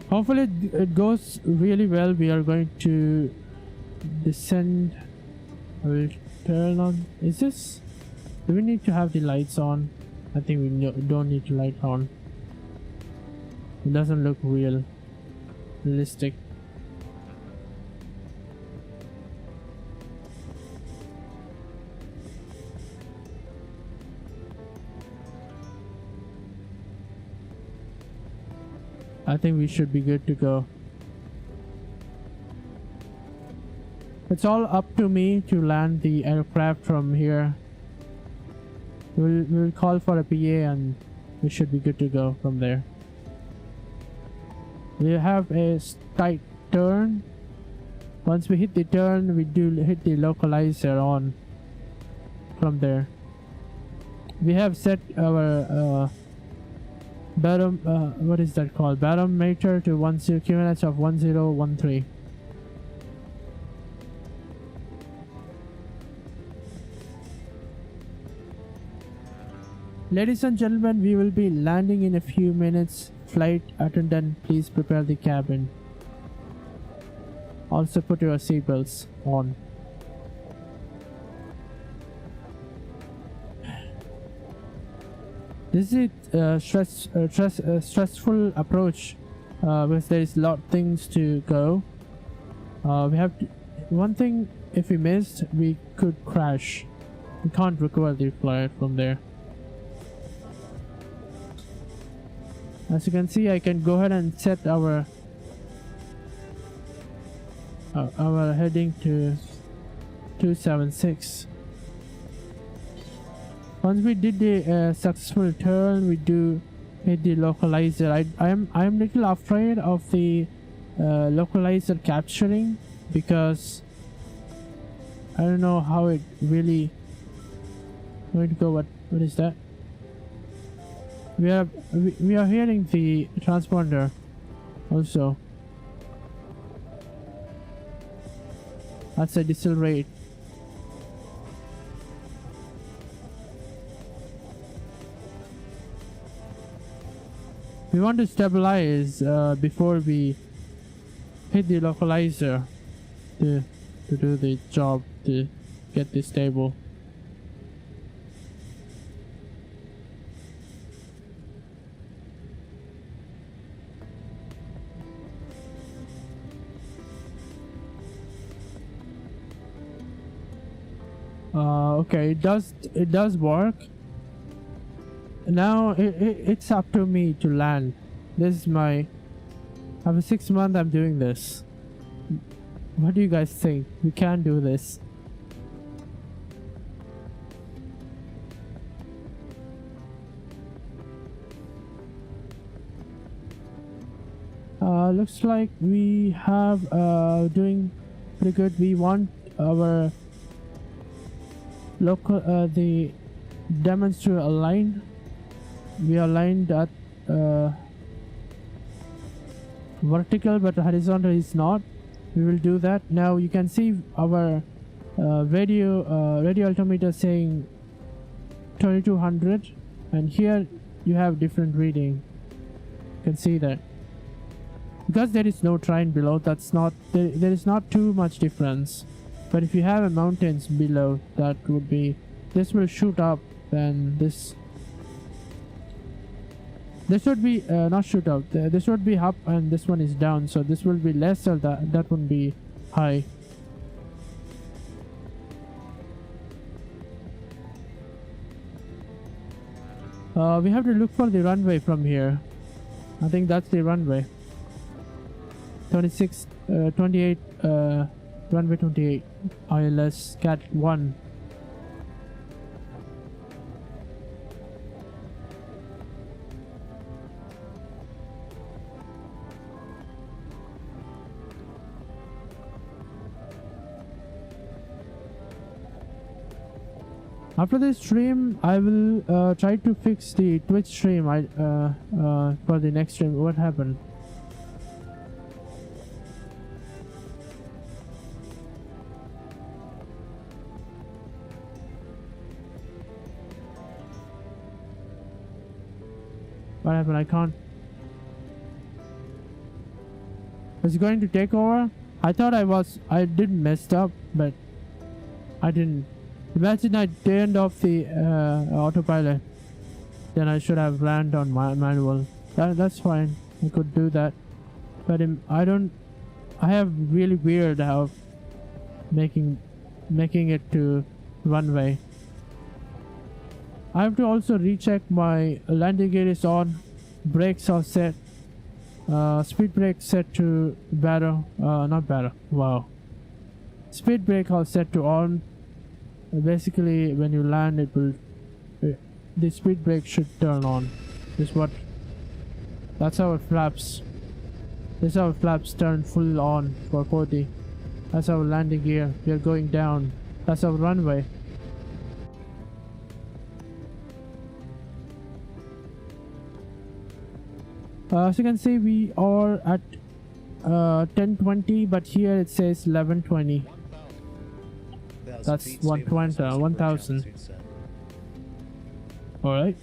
Hopefully it goes really well. We are going to descend. I will turn on. Is this? Do we need to have the lights on? I think we don't need to light on. It doesn't look realistic. I think we should be good to go. It's all up to me to land the aircraft from here. We'll call for a PA and we should be good to go from there. We have a tight turn. Once we hit the turn, we do hit the localizer on from there. We have set our what is that called? Barometer to 10 QNH of 1013. Ladies and gentlemen, we will be landing in a few minutes. Flight attendant, please prepare the cabin. Also put your seatbelts on. This is a stressful approach because there is a lot of things to go. We have to, one thing, if we missed, we could crash. We can't recover the flight from there. As you can see, I can go ahead and set our heading to 276. Once we did the successful turn, we do hit the localizer. I am little afraid of the localizer capturing because I don't know how it really going to go. What is that? We are hearing the transponder also. That's a decelerate. We want to stabilize before we hit the localizer to do the job to get this stable. Okay, it does work. Now it's up to me to land. This is my after 6 months I'm doing this. What do you guys think? We can do this. Looks like we have doing pretty good. We want our local the diamonds to align. We aligned at vertical, but horizontal is not. We will do that. Now you can see our radio altimeter saying 2200, and here you have different reading. You can see that because there is no train below, that's not there is not too much difference. But if you have a mountains below, that would be, this will shoot up, and this would be not shoot up, this would be up and this one is down, so this will be less, or that would be high. We have to look for the runway from here. I think that's the runway. 28 runway 28 ILS Cat 1. After this stream, I will try to fix the Twitch stream. For the next stream. What happened? What happened? I can't. Is it going to take over? I thought I didn't messed up, but I didn't. Imagine I turned off the autopilot. Then I should have landed on my manual. That's fine. I could do that. But I have really weird how making it to runway. I have to also recheck my landing gear is on, brakes are set, speed brake set to battle, not battle, wow. Speed brake are set to on. Basically, when you land, it will, the speed brake should turn on. That's how it flaps. This is how it flaps turn full on for 40. That's our landing gear. We are going down. That's our runway. As you can see, we are at 1020, but here it says 1120. That's 120, 1000. Alright.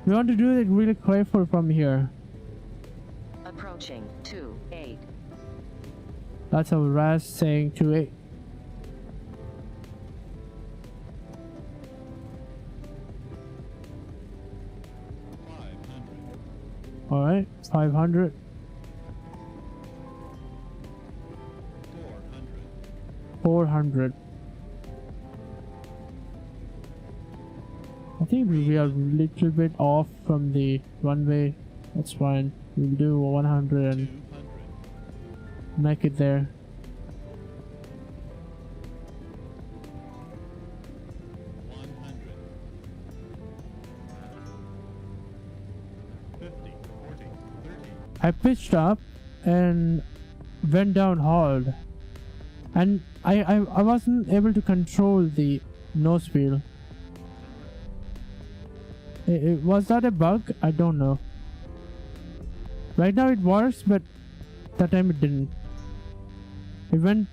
We want to do it really careful from here. Approaching 28. That's our RAS saying 28. Alright, 500. 400. I think we are a little bit off from the runway. That's fine. We'll do 100 and make it there. I pitched up and went down hard, and I wasn't able to control the nose wheel. Was that a bug? I don't know. Right now it works, but that time it didn't. It went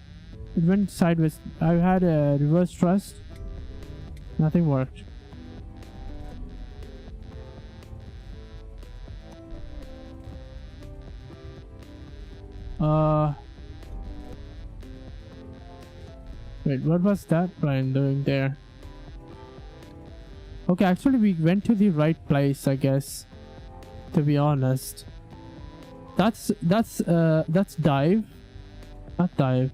sideways. I had a reverse thrust. Nothing worked. Wait, what was that plane doing there? Okay, actually we went to the right place, I guess. To be honest. That's dive. Not dive.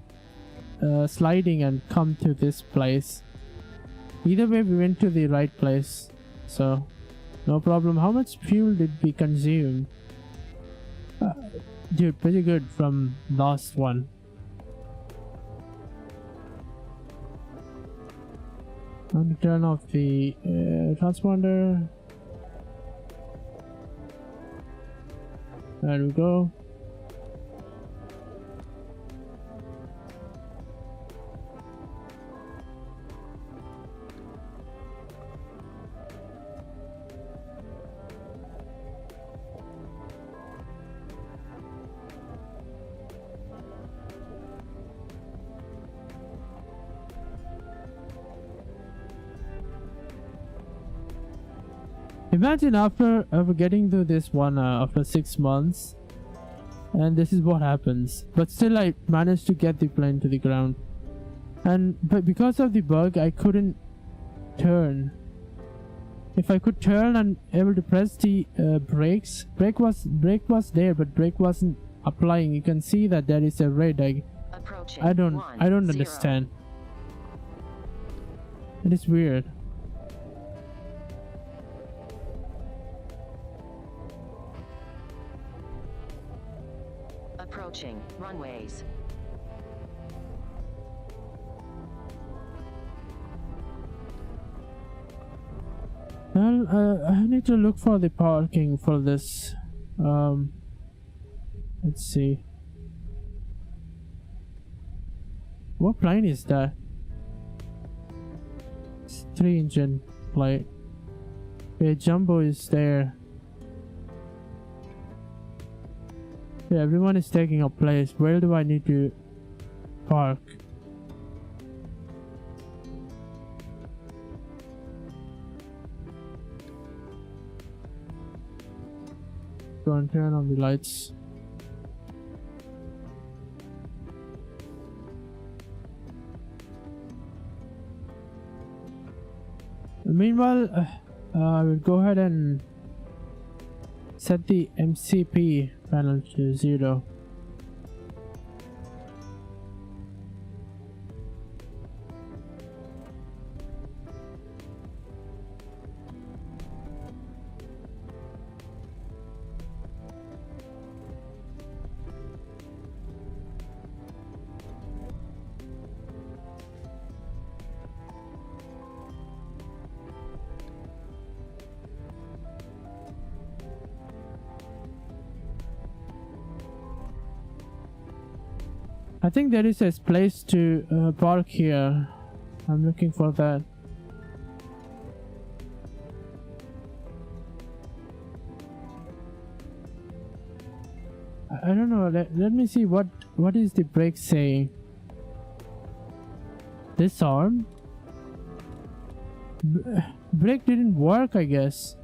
Sliding and come to this place. Either way we went to the right place. So no problem. How much fuel did we consume? Dude, pretty good from last one. I'm going to turn off the transponder. There we go. Imagine after getting to this one after 6 months, and this is what happens. But still, I managed to get the plane to the ground, but because of the bug, I couldn't turn. If I could turn and able to press the brakes, brake was there, but brake wasn't applying. You can see that there is a red. I don't understand. It is weird. Approaching runways. Well, I need to look for the parking for this. Let's see. What plane is that? It's 3-engine plane. Okay, Jumbo is there. Yeah, everyone is taking a place. Where do I need to park? Go and turn on the lights. Meanwhile, I will go ahead and set the MCP panel to 0. I think there is a place to park here. I'm looking for that. I don't know. Let me see what is the brake saying. Disarm. Brake didn't work, I guess.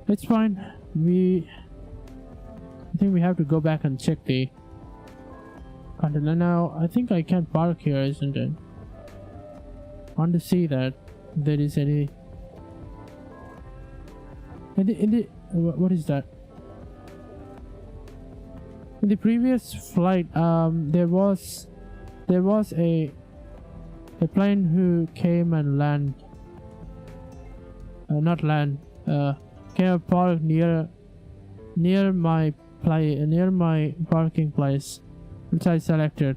It's fine. I think we have to go back and check the container now. I think I can park here, isn't it? I want to see that there is any in the what is that? In the previous flight, there was a plane who came and came and parked near my parking place, which I selected,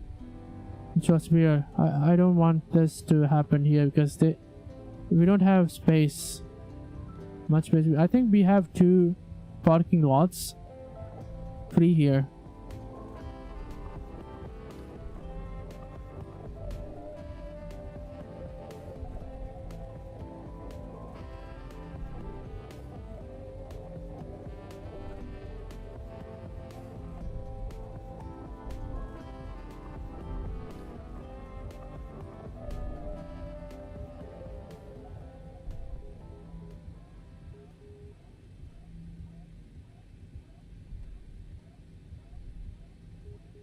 which was weird. I don't want this to happen here because we don't have much space. I think we have 2 parking lots free here.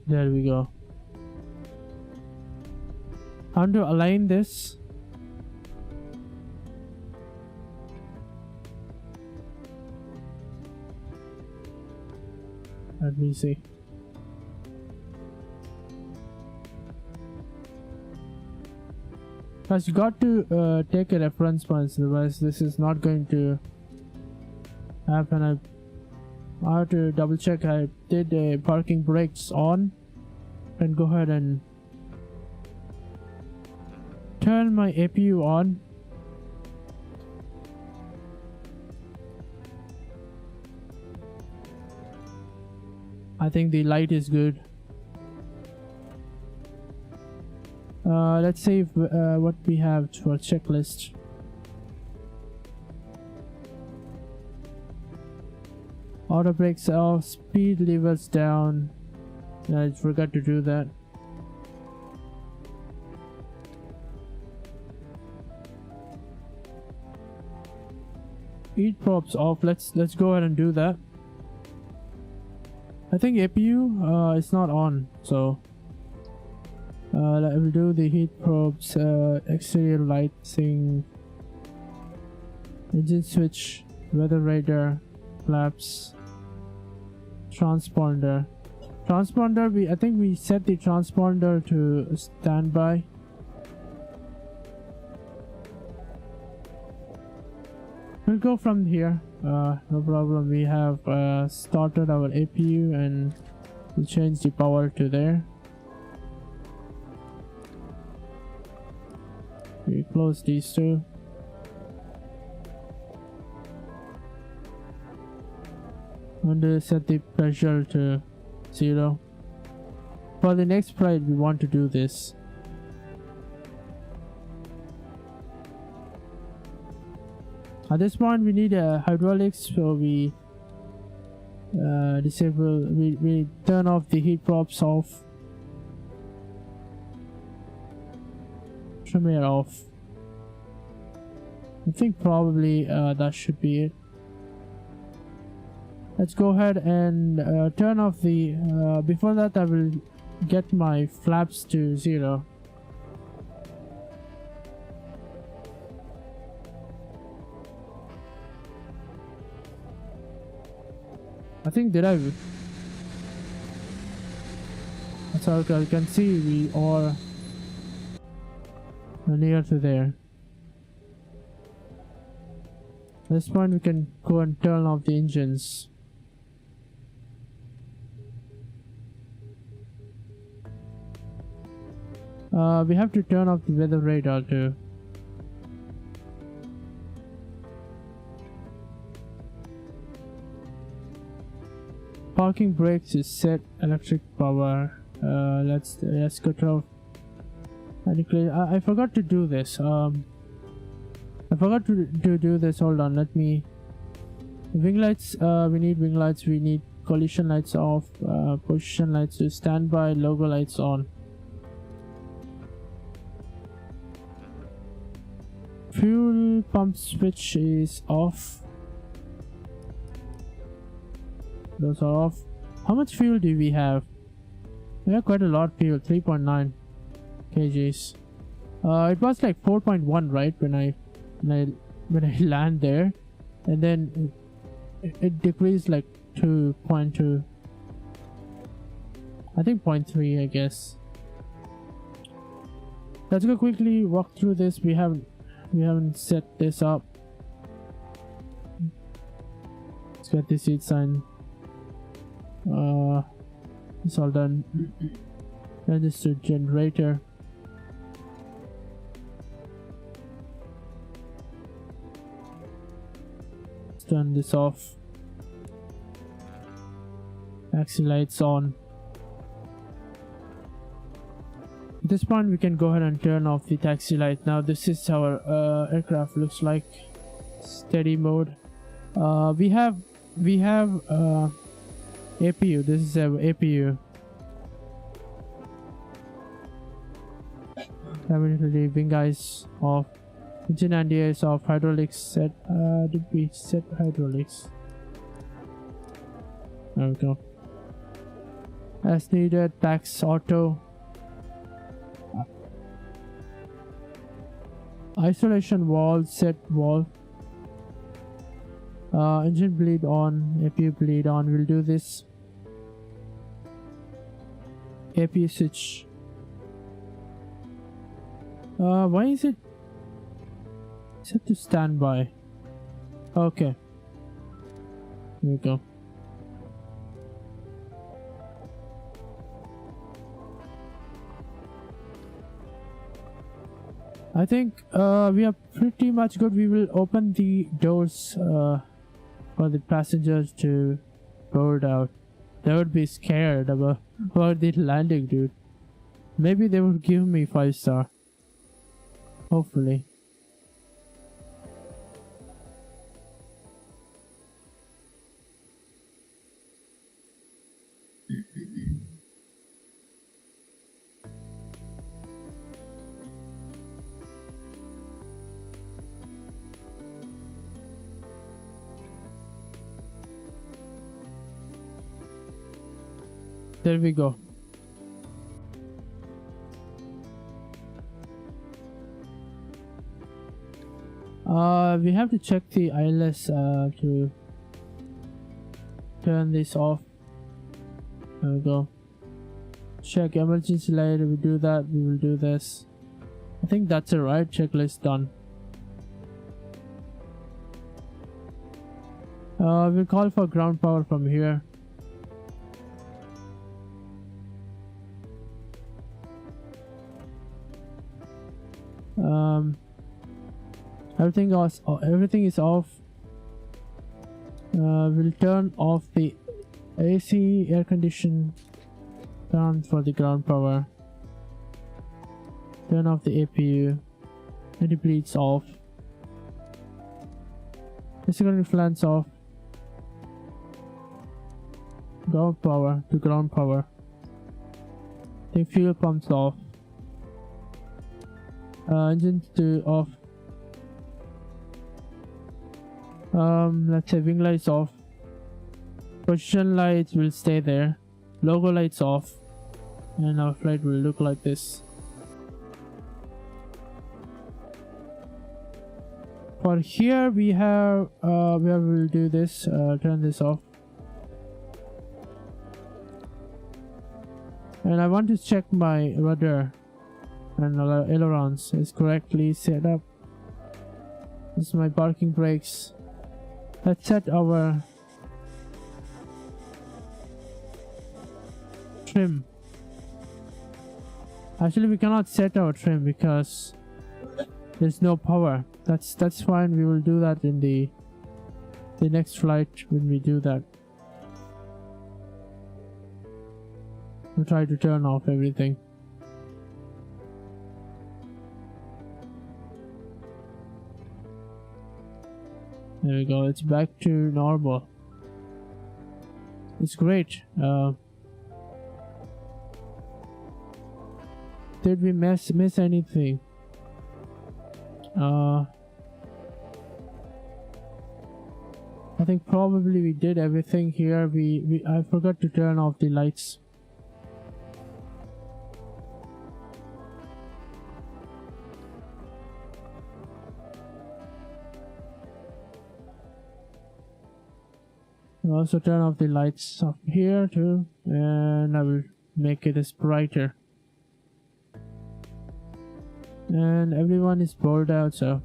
There we go. How to align this? Let me see. Guys, you got to take a reference point, otherwise this is not going to happen. I have to double check. I did parking brakes on, and go ahead and turn my APU on. I think the light is good. Let's see what we have to our checklist. Auto brakes off, speed levers down. I forgot to do that. Heat probes off. Let's go ahead and do that. I think APU is not on, so I will do the heat probes, exterior lighting, engine switch, weather radar, flaps, transponder. Transponder, I think we set the transponder to standby. We'll go from here. No problem. We have started our APU and we change the power to there. We close these two. And set the pressure to 0. For the next ride, we want to do this. At this point, we need a hydraulics, so we disable. We turn off the heat props off. Trim air off. I think probably that should be it. Let's go ahead and turn off the. Before that, I will get my flaps to 0. I think did I? That's all. You can see we are near to there. At this point, we can go and turn off the engines. We have to turn off the weather radar too. Parking brakes is set, electric power. Let's cut off. I forgot to do this. I forgot to do this. Hold on, let me. Wing lights. We need wing lights. We need collision lights off. Position lights to standby. Logo lights on. Fuel pump switch is off. Those are off. How much fuel do we have? We have quite a lot of fuel. 3.9 kgs. It was like 4.1, right, when I land there, and then it decreased like 2.2. I think 0.3, I guess. Let's go quickly walk through this. We haven't set this up. Let's get the seat sign. It's all done. Register generator. Let's turn this off. Taxi lights on. At this point, we can go ahead and turn off the taxi light. Now, this is our aircraft looks like. Steady mode. We have APU. This is our APU. Definitely wing eyes off. Engine and is off. Hydraulics set. Did we set hydraulics? There we go. as needed. Tax auto. Isolation valve, set valve. Engine bleed on, APU bleed on. We'll do this. APU switch. Why is it set to standby? Okay. Here we go. I think we are pretty much good. We will open the doors for the passengers to board out. They would be scared about the landing, dude. Maybe they would give me 5-star. Hopefully. There we go. We have to check the ILS to turn this off. There we go. Check emergency light. We do that. We will do this. I think that's a right checklist done. We'll call for ground power from here. Everything is off. We'll turn off the AC, air condition, turn for the ground power, turn off the APU, anti-bleeds off, the secondary flange off, ground power to ground power, the fuel pumps off, engines to off. Let's say wing lights off. Position lights will stay there. Logo lights off. And our flight will look like this. For here we have where we'll do this, turn this off. And I want to check my rudder and ailerons is correctly set up. This is my parking brakes. Let's set our trim. Actually, we cannot set our trim because there's no power. That's fine. We will do that in the next flight when we do that. We'll try to turn off everything. There we go, it's back to normal. It's great. Did we miss anything? I think probably we did everything here. I forgot to turn off the lights. I'll also turn off the lights up here too, and I will make it as brighter. And everyone is bored out, so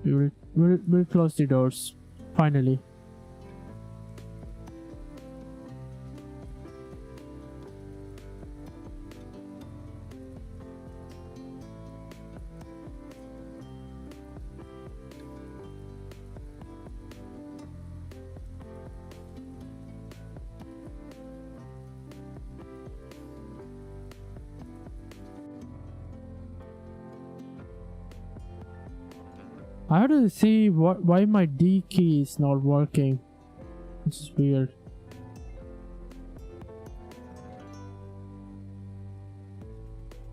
we'll close the doors finally. I have to see why my D key is not working. This is weird.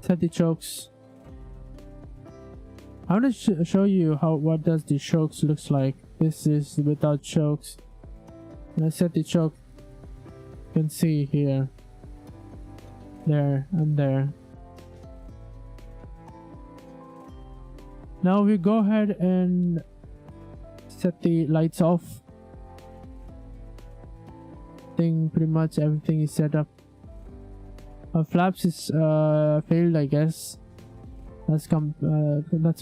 Set the chokes. I want to show you what does the chokes looks like. This is without chokes. When I set the choke, you can see here. There, I'm there. Now we go ahead and set the lights off. I think pretty much everything is set up. Our flaps is failed, I guess. That's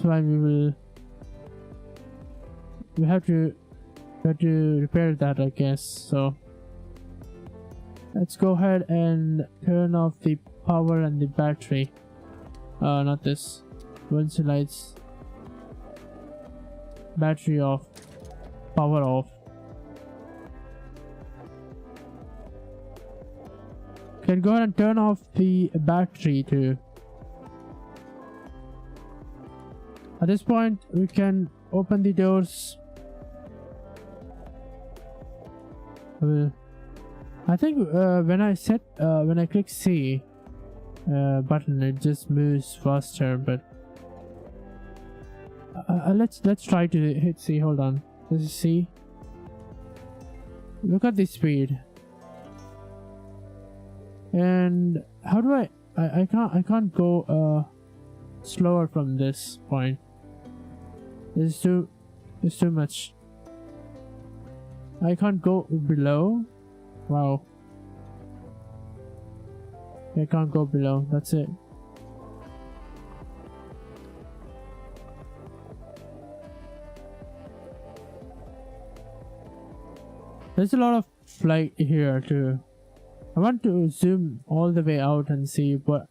why we have to repair that, I guess. So let's go ahead and turn off the power and the battery. Not this. Emergency lights. Battery off. Power off. Can go ahead and turn off the battery too. At this point, we can open the doors. I think when I click C button, it just moves faster. But let's try to hit C. Hold on. This is C. Look at the speed. And how do I can't go slower from this point. It's too much. I can't go below. Wow. I can't go below. That's it. There's a lot of flight here too. I want to zoom all the way out and see what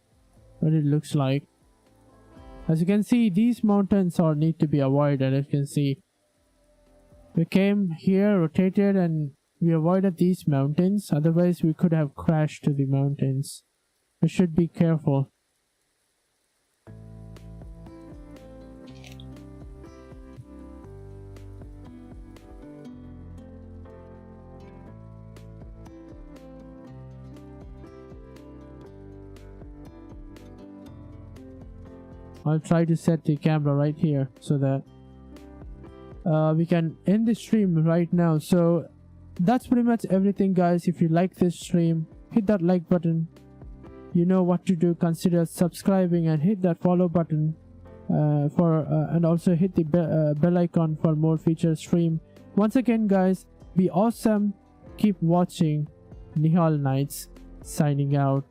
it looks like. As you can see, these mountains need to be avoided. As you can see, we came here, rotated, and we avoided these mountains. Otherwise, we could have crashed to the mountains. We should be careful. I'll try to set the camera right here so that we can end the stream right now. So that's pretty much everything, guys. If you like this stream, hit that like button. You know what to do. Consider subscribing and hit that follow button and also hit the bell icon for more future stream. Once again, guys, be awesome. Keep watching. Nihal Knights signing out.